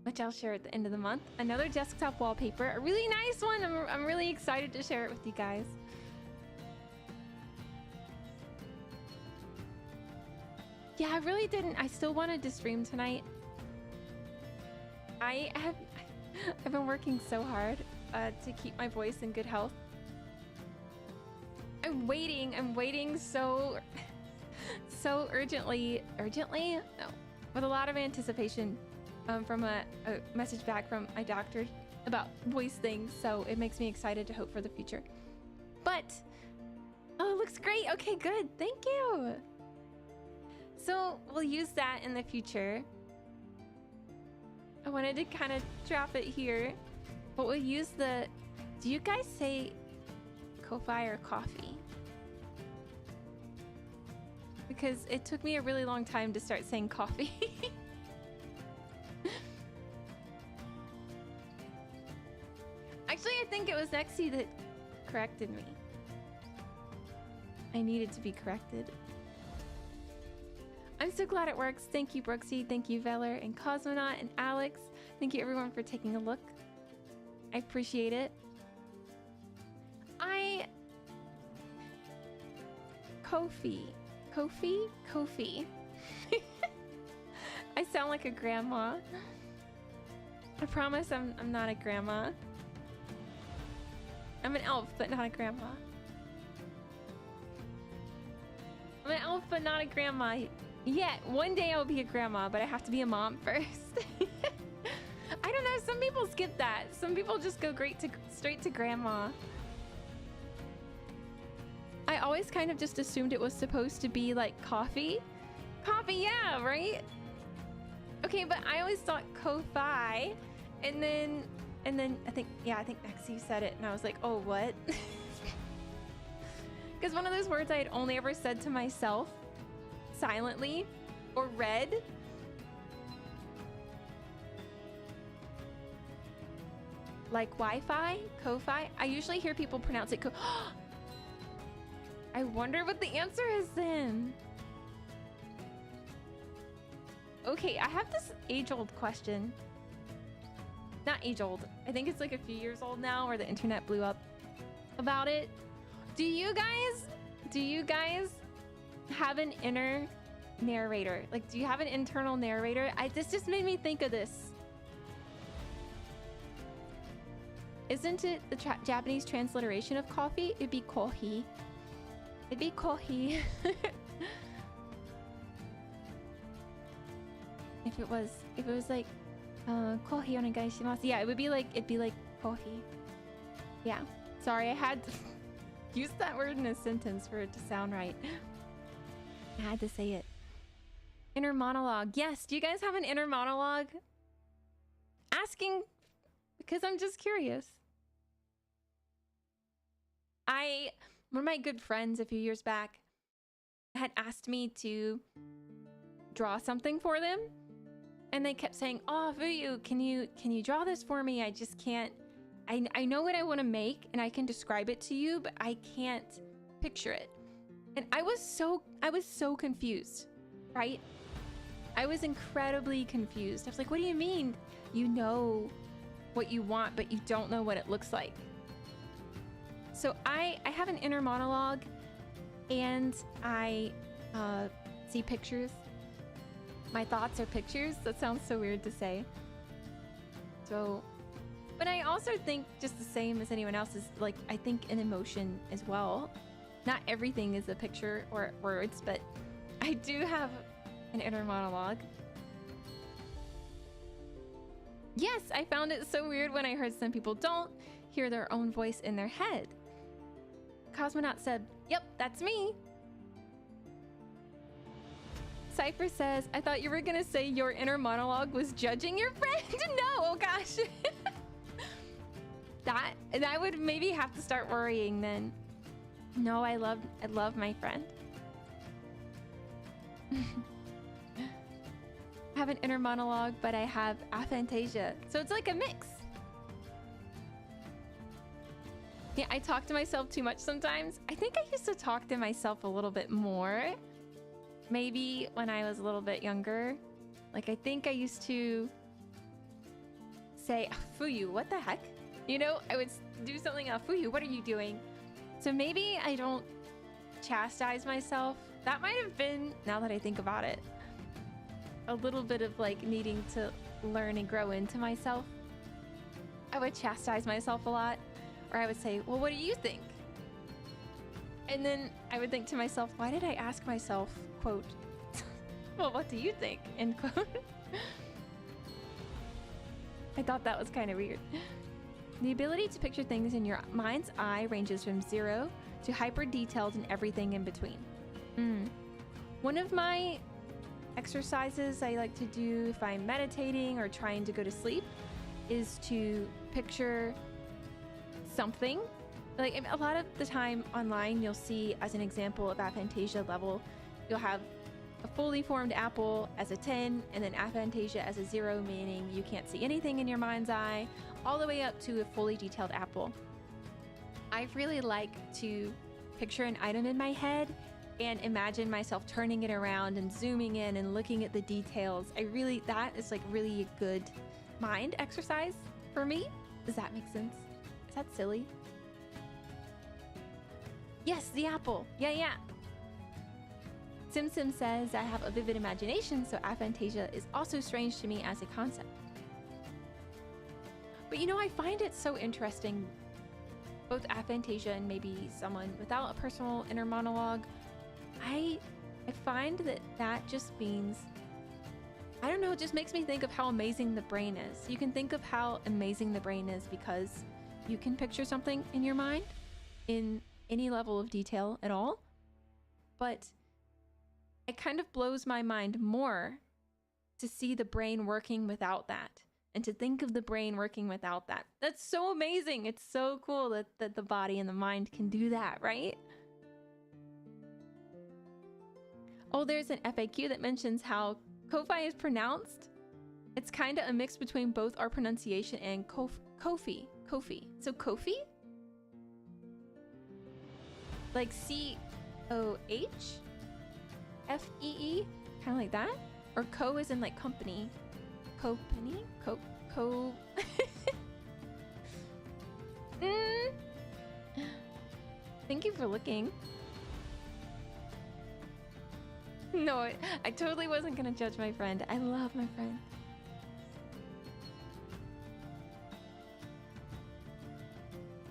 which I'll share at the end of the month. Another desktop wallpaper, a really nice one. I'm really excited to share it with you guys. Yeah, I really didn't. I still wanted to stream tonight. I've been working so hard to keep my voice in good health. I'm waiting so urgently, no, with a lot of anticipation from a message back from my doctor about voice things, so it makes me excited to hope for the future. But oh, it looks great. Okay, good, thank you. So we'll use that in the future. I wanted to kind of drop it here, but we'll use the, do you guys say Ko-Fi or coffee? Because it took me a really long time to start saying coffee. Actually, I think it was Nexie that corrected me. I needed to be corrected. I'm so glad it works. Thank you, Brooksy. Thank you, Veller and Cosmonaut and Alex. Thank you, everyone, for taking a look. I appreciate it. Kofi. I sound like a grandma. I promise I'm not a grandma. I'm an elf, but not a grandma. I'm an elf, but not a grandma. Yeah, one day I'll be a grandma, but I have to be a mom first. I don't know, some people skip that. Some people just go straight to grandma. I always kind of just assumed it was supposed to be like coffee. Coffee, yeah, right? Okay, but I always thought Ko-Fi, and then I think Nexie said it, and I was like, oh, what? Because one of those words I had only ever said to myself silently or read like Wi-Fi, Ko-Fi. I usually hear people pronounce it I wonder what the answer is then. Okay, I have this age-old question. Not age-old. I think it's like a few years old now, where the internet blew up about it. Do you guys have an inner narrator? Like, do you have an internal narrator? This just made me think of this. Isn't it the Japanese transliteration of coffee? It'd be kohi. It'd be kohi. If it was like kohi onegai shimasu. Yeah, it'd be like kohi. Yeah. Sorry, I had to use that word in a sentence for it to sound right. I had to say it. Inner monologue. Yes, do you guys have an inner monologue? Asking because I'm just curious. One of my good friends a few years back had asked me to draw something for them. And they kept saying, "Oh, Fuyu, can you draw this for me? I just can't. I know what I want to make and I can describe it to you, but I can't picture it." And I was so confused, right? I was incredibly confused. I was like, "What do you mean? You know what you want, but you don't know what it looks like?" So I have an inner monologue, and I see pictures. My thoughts are pictures. That sounds so weird to say. So, but I also think just the same as anyone else is like, I think an emotion as well. Not everything is a picture or words, but I do have an inner monologue. Yes, I found it so weird when I heard some people don't hear their own voice in their head. Cosmonaut said, "Yep, that's me." Cypher says, "I thought you were gonna say your inner monologue was judging your friend." No, oh gosh. that would maybe have to start worrying then. No, I love my friend. I have an inner monologue, but I have aphantasia. So it's like a mix. Yeah, I talk to myself too much sometimes. I think I used to talk to myself a little bit more. Maybe when I was a little bit younger. Like, I think I used to say, "Fuyu, what the heck?" You know, I would do something, "Fuyu, what are you doing?" So maybe I don't chastise myself. That might have been, now that I think about it, a little bit of like needing to learn and grow into myself. I would chastise myself a lot. Or I would say, "Well, what do you think?" And then I would think to myself, why did I ask myself, quote, "Well, what do you think?" end quote. I thought that was kind of weird. The ability to picture things in your mind's eye ranges from 0 to hyper detailed and everything in between. One of my exercises I like to do if I'm meditating or trying to go to sleep is to picture something. Like, a lot of the time online, you'll see, as an example of aphantasia level, you'll have a fully formed apple as a 10, and then aphantasia as a 0, meaning you can't see anything in your mind's eye, all the way up to a fully detailed apple. I really like to picture an item in my head and imagine myself turning it around and zooming in and looking at the details. That is like really a good mind exercise for me. Does that make sense? Is that silly? Yes, the apple. Yeah. Sim says, "I have a vivid imagination, so aphantasia is also strange to me as a concept." But you know, I find it so interesting, both aphantasia and maybe someone without a personal inner monologue. I find that just means, I don't know, it just makes me think of how amazing the brain is. You can think of how amazing the brain is because you can picture something in your mind in any level of detail at all. But it kind of blows my mind more to see the brain working without that, and to think of the brain working without that. That's so amazing. It's so cool that the body and the mind can do that, right? Oh, there's an FAQ that mentions how Ko-Fi is pronounced. It's kind of a mix between both our pronunciation and Kofi. Kofi. So Kofi? Like C-O-H? F-E-E? Kind of like that? Or co is in like company. Co-penny? Co... Thank you for looking. No, I totally wasn't gonna judge my friend. I love my friend.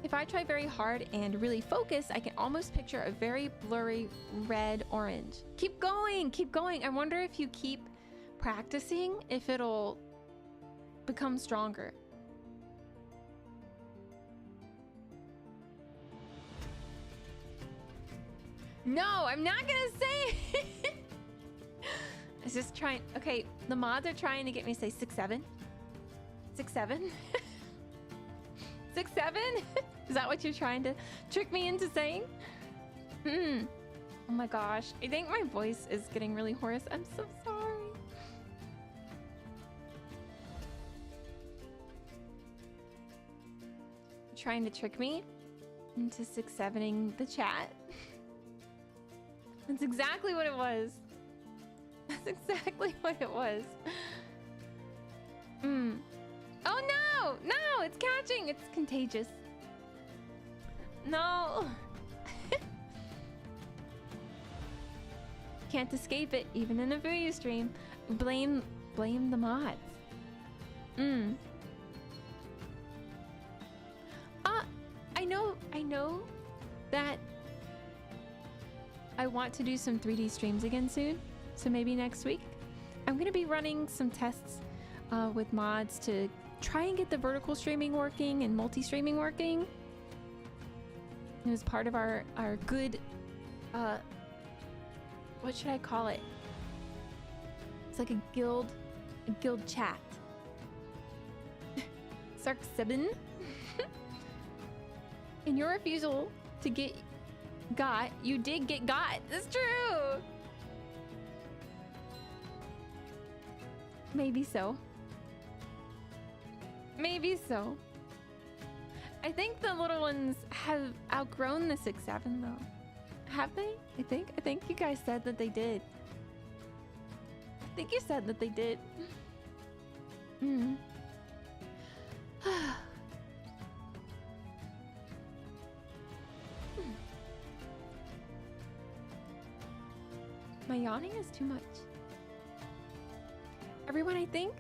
If I try very hard and really focus, I can almost picture a very blurry red-orange. Keep going, keep going. I wonder if you keep practicing, if it'll become stronger. No, I'm not gonna say it. I was just trying. Okay, the mods are trying to get me to say 6'7". 6'7". 6'7"? Is that what you're trying to trick me into saying? Oh my gosh. I think my voice is getting really hoarse. I'm so sorry. Trying to trick me into 6'7"ing the chat. That's exactly what it was. That's exactly what it was. Oh no! No! It's catching! It's contagious. No! Can't escape it, even in a Fuyu stream. Blame the mods. I know that I want to do some 3D streams again soon, so maybe next week. I'm gonna be running some tests with mods to try and get the vertical streaming working and multi-streaming working. It was part of our good, what should I call it? It's like a guild chat. Sark 7. And your refusal to get got, you did get got. It's true. Maybe so. Maybe so. I think the little ones have outgrown the 6'7" though. Have they? I think you guys said that they did. I think you said that they did. My yawning is too much. Everyone, I think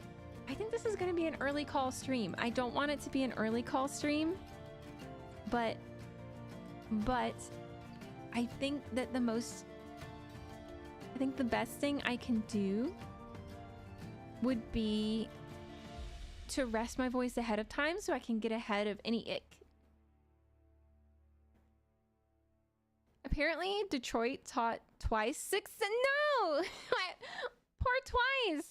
this is gonna be an early call stream. I don't want it to be an early call stream, but I think that the best thing I can do would be to rest my voice ahead of time so I can get ahead of any ick. Apparently, Detroit taught twice. No! Poor twice!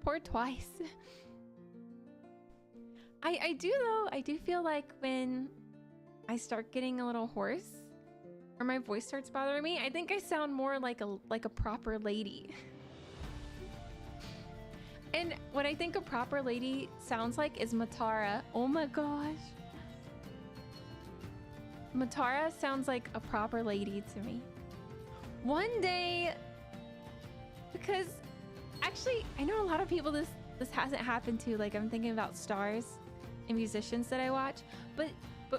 Poor twice. I do though. I do feel like when I start getting a little hoarse or my voice starts bothering me, I think I sound more like a proper lady. And what I think a proper lady sounds like is Matara. Oh my gosh. Matara sounds like a proper lady to me. One day, because actually I know a lot of people this hasn't happened to. Like, I'm thinking about stars and musicians that I watch, but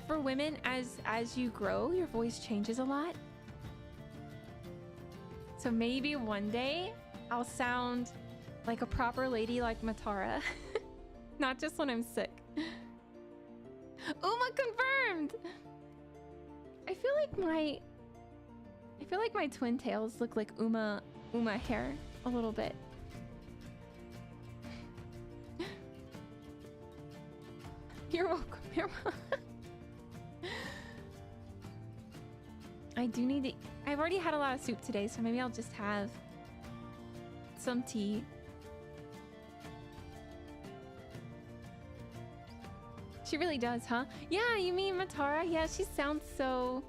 for women, as you grow, your voice changes a lot. So maybe one day I'll sound like a proper lady like Matara. Not just when I'm sick. Uma confirmed! I feel like my twin tails look like Uma hair a little bit. You're welcome. I do need to... I've already had a lot of soup today, so maybe I'll just have some tea. She really does, huh? Yeah, you mean Matara? Yeah, she sounds so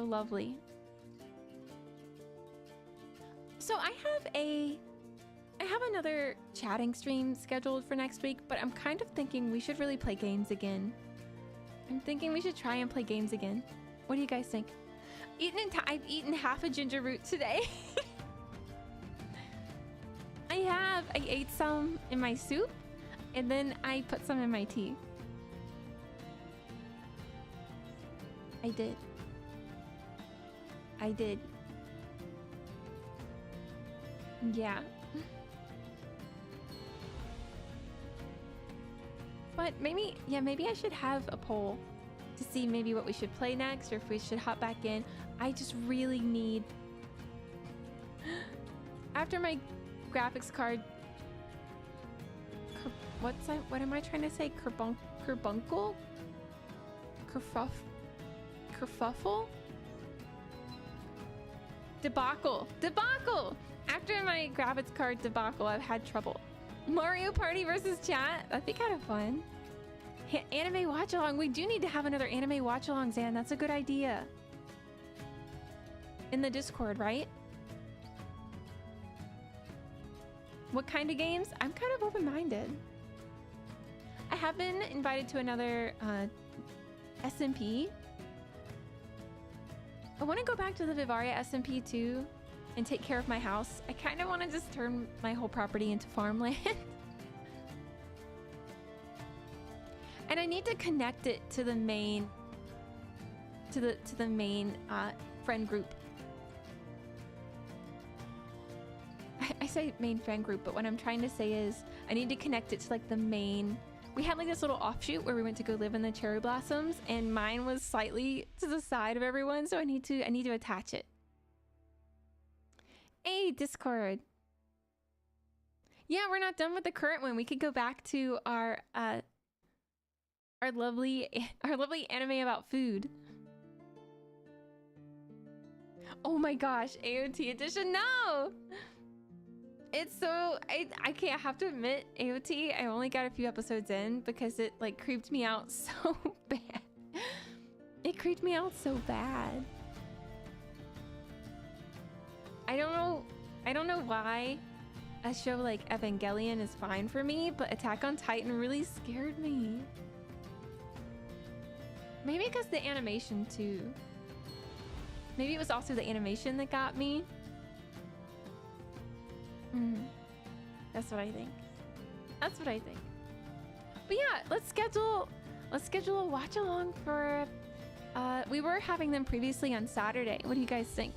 lovely. So I I have another chatting stream scheduled for next week, but I'm kind of thinking we should really play games again. I'm thinking we should try and play games again. What do you guys think? I've eaten half a ginger root today. I ate some in my soup, and then I put some in my tea. I did. Yeah. But maybe I should have a poll to see maybe what we should play next, or if we should hop back in. I just really need... After my graphics card... What am I trying to say? Kerfuffle? Debacle! After my graphics card debacle, I've had trouble. Mario Party versus chat? That'd be kind of fun. Anime watch along. We do need to have another anime watch along, Zan. That's a good idea. In the Discord, right? What kind of games? I'm kind of open-minded. I have been invited to another SMP. I want to go back to the Vivaria SMP too and take care of my house. I kind of want to just turn my whole property into farmland. And I need to connect it to the main friend group. I say main friend group, but what I'm trying to say is I need to connect it to like the main. We had like this little offshoot where we went to go live in the cherry blossoms, and mine was slightly to the side of everyone, so I need to attach it. Hey, Discord. Yeah, we're not done with the current one. We could go back to our lovely anime about food. Oh my gosh, AOT edition, no! It's so, I can't, have to admit, AOT, I only got a few episodes in because it like creeped me out so bad. It creeped me out so bad. I don't know why a show like Evangelion is fine for me, but Attack on Titan really scared me. Maybe because the animation too. Maybe it was also the animation that got me. That's what I think. But yeah, let's schedule a watch along for we were having them previously on Saturday. What do you guys think?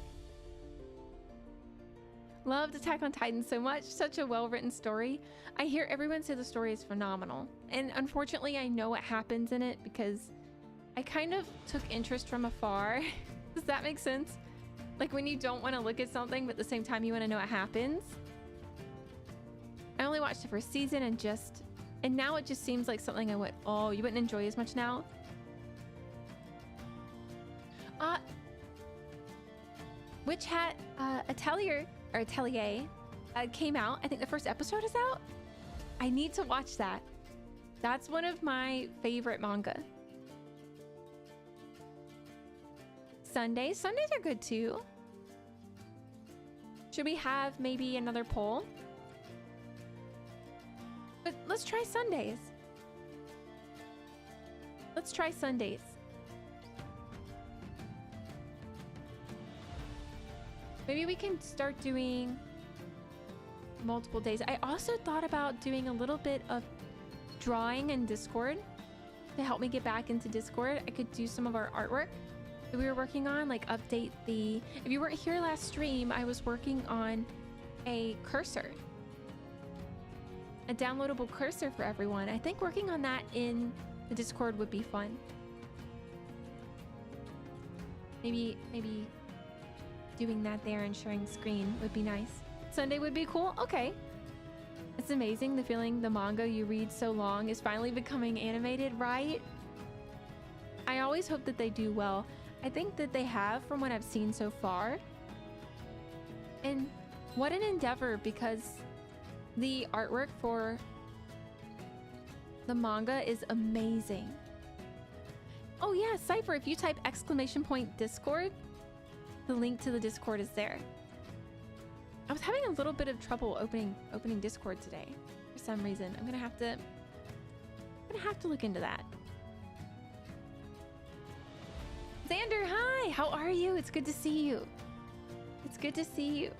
Loved Attack on Titan so much. Such a well-written story. I hear everyone say the story is phenomenal. And unfortunately, I know what happens in it because I kind of took interest from afar. Does that make sense? Like when you don't want to look at something, but at the same time you want to know what happens. I only watched the first season and now it just seems like something I you wouldn't enjoy as much now. Witch Hat Atelier came out. I think the first episode is out. I need to watch that. That's one of my favorite manga. Sundays are good too. Should we have maybe another poll? But let's try Sundays. Maybe we can start doing multiple days. I also thought about doing a little bit of drawing in Discord to help me get back into Discord. I could do some of our artwork that we were working on, like update the... If you weren't here last stream, I was working on a cursor. A downloadable cursor for everyone. I think working on that in the Discord would be fun. Maybe doing that there and sharing screen would be nice. Sunday would be cool? Okay. It's amazing the feeling the manga you read so long is finally becoming animated, right? I always hope that they do well. I think that they have from what I've seen so far. And what an endeavor, because the artwork for the manga is amazing. Oh yeah, Cypher, if you type !Discord, the link to the Discord is there. I was having a little bit of trouble opening Discord today for some reason. I'm gonna have to look into that. Xander, hi! How are you? It's good to see you. It's good to see you.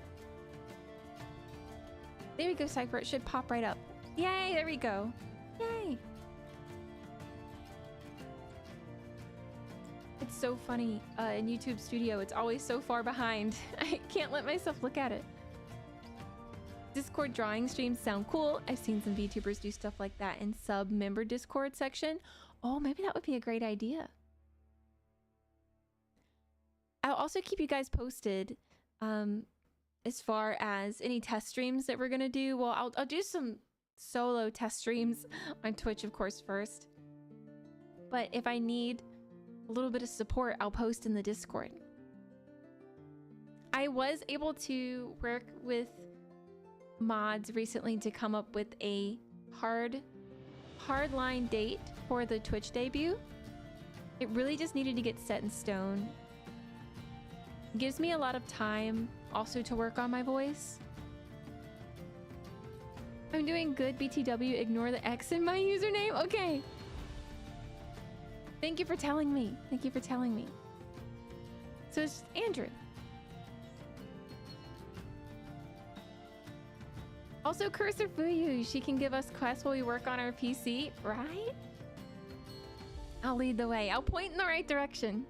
There we go, Cypher. It should pop right up. Yay, there we go. Yay. It's so funny in YouTube Studio. It's always so far behind. I can't let myself look at it. Discord drawing streams sound cool. I've seen some VTubers do stuff like that in sub-member Discord section. Oh, maybe that would be a great idea. I'll also keep you guys posted as far as any test streams that we're gonna do. Well, I'll do some solo test streams on Twitch, of course, first. But if I need a little bit of support, I'll post in the Discord. I was able to work with mods recently to come up with a hardline date for the Twitch debut. It really just needed to get set in stone. It gives me a lot of time also to work on my voice. I'm doing good, BTW. Ignore the X in my username. Okay. Thank you for telling me. Thank you for telling me. So it's Andrew. Also, Cursor Fuyu. She can give us quests while we work on our PC, right? I'll lead the way. I'll point in the right direction.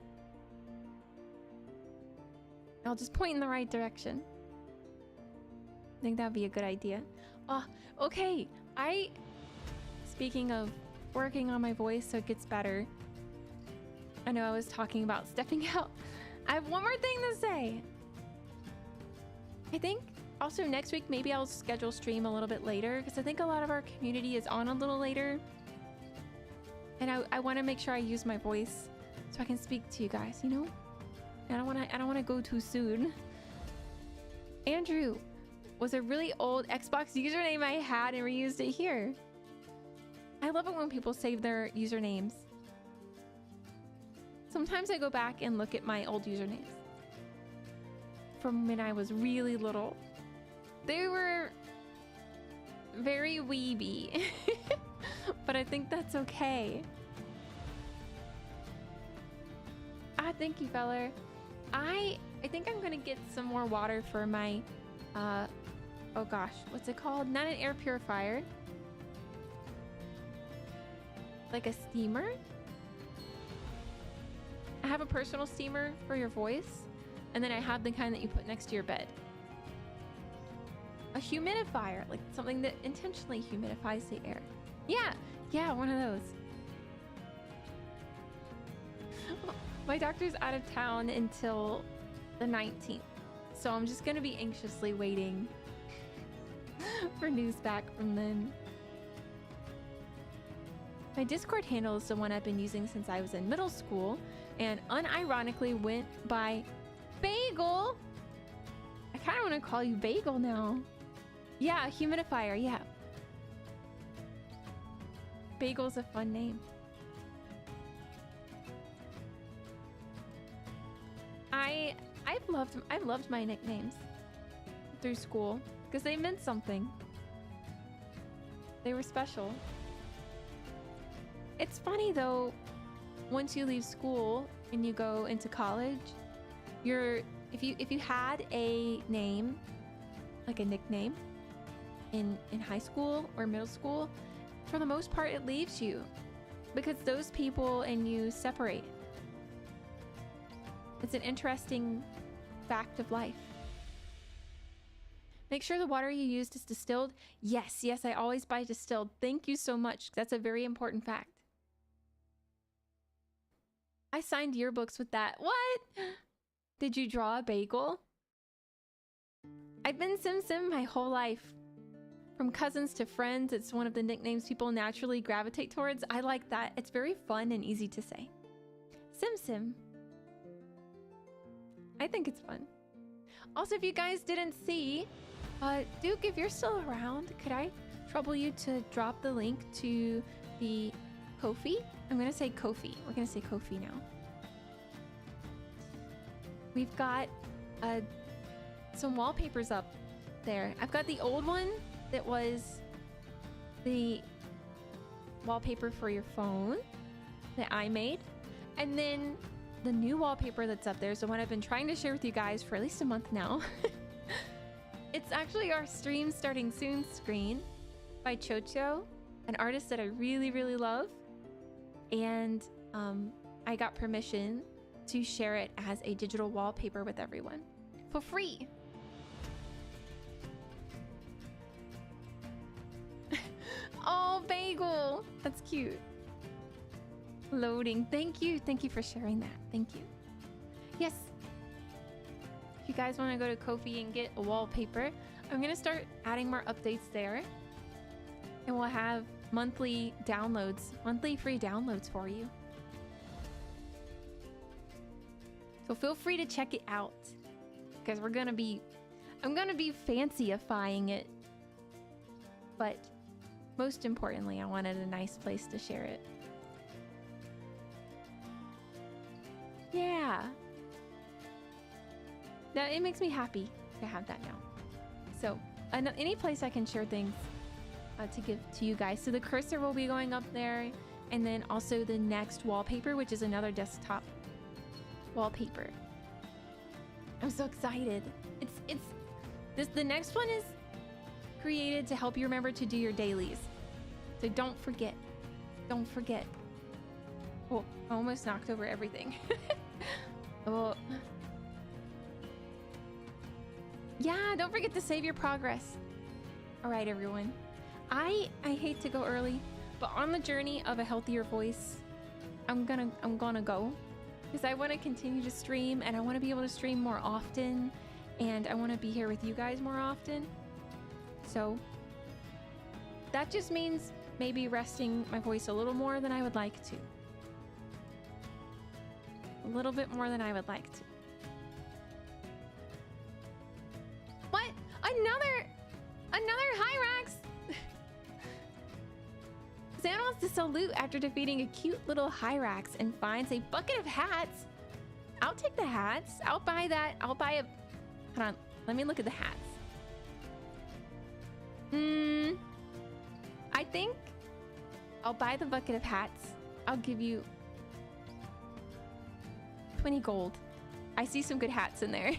I'll just point in the right direction. I think that'd be a good idea. Okay. Speaking of working on my voice so it gets better. I know I was talking about stepping out. I have one more thing to say. I think also next week, maybe I'll schedule stream a little bit later because I think a lot of our community is on a little later. And I want to make sure I use my voice so I can speak to you guys, you know? I don't want to go too soon. Andrew was a really old Xbox username I had and reused it here. I love it when people save their usernames. Sometimes I go back and look at my old usernames from when I was really little. They were very weeby, but I think that's okay. Thank you, feller. I think I'm gonna get some more water for my oh gosh, what's it called? Not an air purifier, like a steamer. I have a personal steamer for your voice, and then I have the kind that you put next to your bed. A humidifier, like something that intentionally humidifies the air. Yeah, one of those. My doctor's out of town until the 19th, so I'm just gonna be anxiously waiting for news back from them. My Discord handle is the one I've been using since I was in middle school, and unironically went by Bagel. I kind of want to call you Bagel now. Yeah, humidifier, yeah. Bagel's a fun name. I've loved my nicknames through school because they meant something. They were special. It's funny though, once you leave school and you go into college, if you had a name, like a nickname in high school or middle school, for the most part it leaves you because those people and you separate. It's an interesting fact of life. Make sure the water you used is distilled. Yes, I always buy distilled. Thank you so much. That's a very important fact. I signed yearbooks with that. What? Did you draw a bagel? I've been Sim my whole life. From cousins to friends, it's one of the nicknames people naturally gravitate towards. I like that. It's very fun and easy to say. Sim. I think it's fun. Also, if you guys didn't see, Duke, if you're still around, could I trouble you to drop the link to the Ko-fi? I'm gonna say Ko-fi. We're gonna say Ko-fi now. We've got some wallpapers up there. I've got the old one that was the wallpaper for your phone that I made. And then the new wallpaper that's up there is the one I've been trying to share with you guys for at least a month now. It's actually our Stream Starting Soon screen by Chocho, an artist that I really, really love. And I got permission to share it as a digital wallpaper with everyone for free. Oh, Bagel. That's cute. Loading. Thank you. Thank you for sharing that. Thank you. Yes. If you guys want to go to Ko-fi and get a wallpaper, I'm going to start adding more updates there. And we'll have monthly downloads, monthly free downloads for you. So feel free to check it out. Because I'm going to be fancyifying it. But most importantly, I wanted a nice place to share it. Yeah. That it makes me happy to have that now. So any place I can share things to give to you guys. So the cursor will be going up there, and then also the next wallpaper, which is another desktop wallpaper. I'm so excited. The next one is created to help you remember to do your dailies. So don't forget. Don't forget. Oh, I almost knocked over everything. Oh. Yeah, don't forget to save your progress. All right, everyone. I hate to go early, but on the journey of a healthier voice, I'm gonna go because I want to continue to stream, and I want to be able to stream more often, and I want to be here with you guys more often. So that just means maybe resting my voice a little more than I would like to. A little bit more than I would like to. What? Another Hyrax! Zan wants to salute after defeating a cute little Hyrax and finds a bucket of hats. I'll take the hats. I'll buy that. I'll buy a... Hold on. Let me look at the hats. I think I'll buy the bucket of hats. I'll give you 20 gold. I see some good hats in there.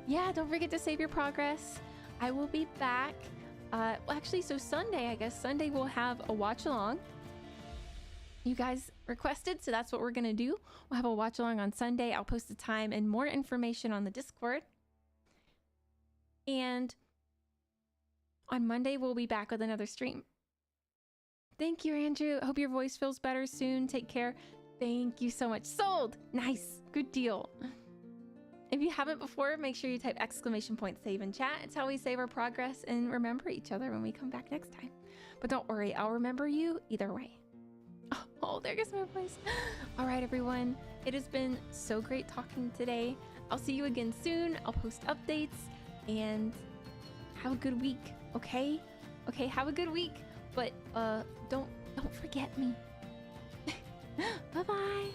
Yeah, don't forget to save your progress. I will be back. Well, actually, so Sunday, I guess Sunday we'll have a watch along. You guys requested, so that's what we're gonna do. We'll have a watch along on Sunday. I'll post the time and more information on the Discord. And on Monday, we'll be back with another stream. Thank you, Andrew. Hope your voice feels better soon. Take care. Thank you so much. Sold! Nice. Good deal. If you haven't before, make sure you type !save in chat. It's how we save our progress and remember each other when we come back next time. But don't worry, I'll remember you either way. Oh, there goes my voice. All right, everyone. It has been so great talking today. I'll see you again soon. I'll post updates and have a good week, okay? Okay, have a good week. But don't forget me. Bye-bye.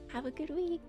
Have a good week.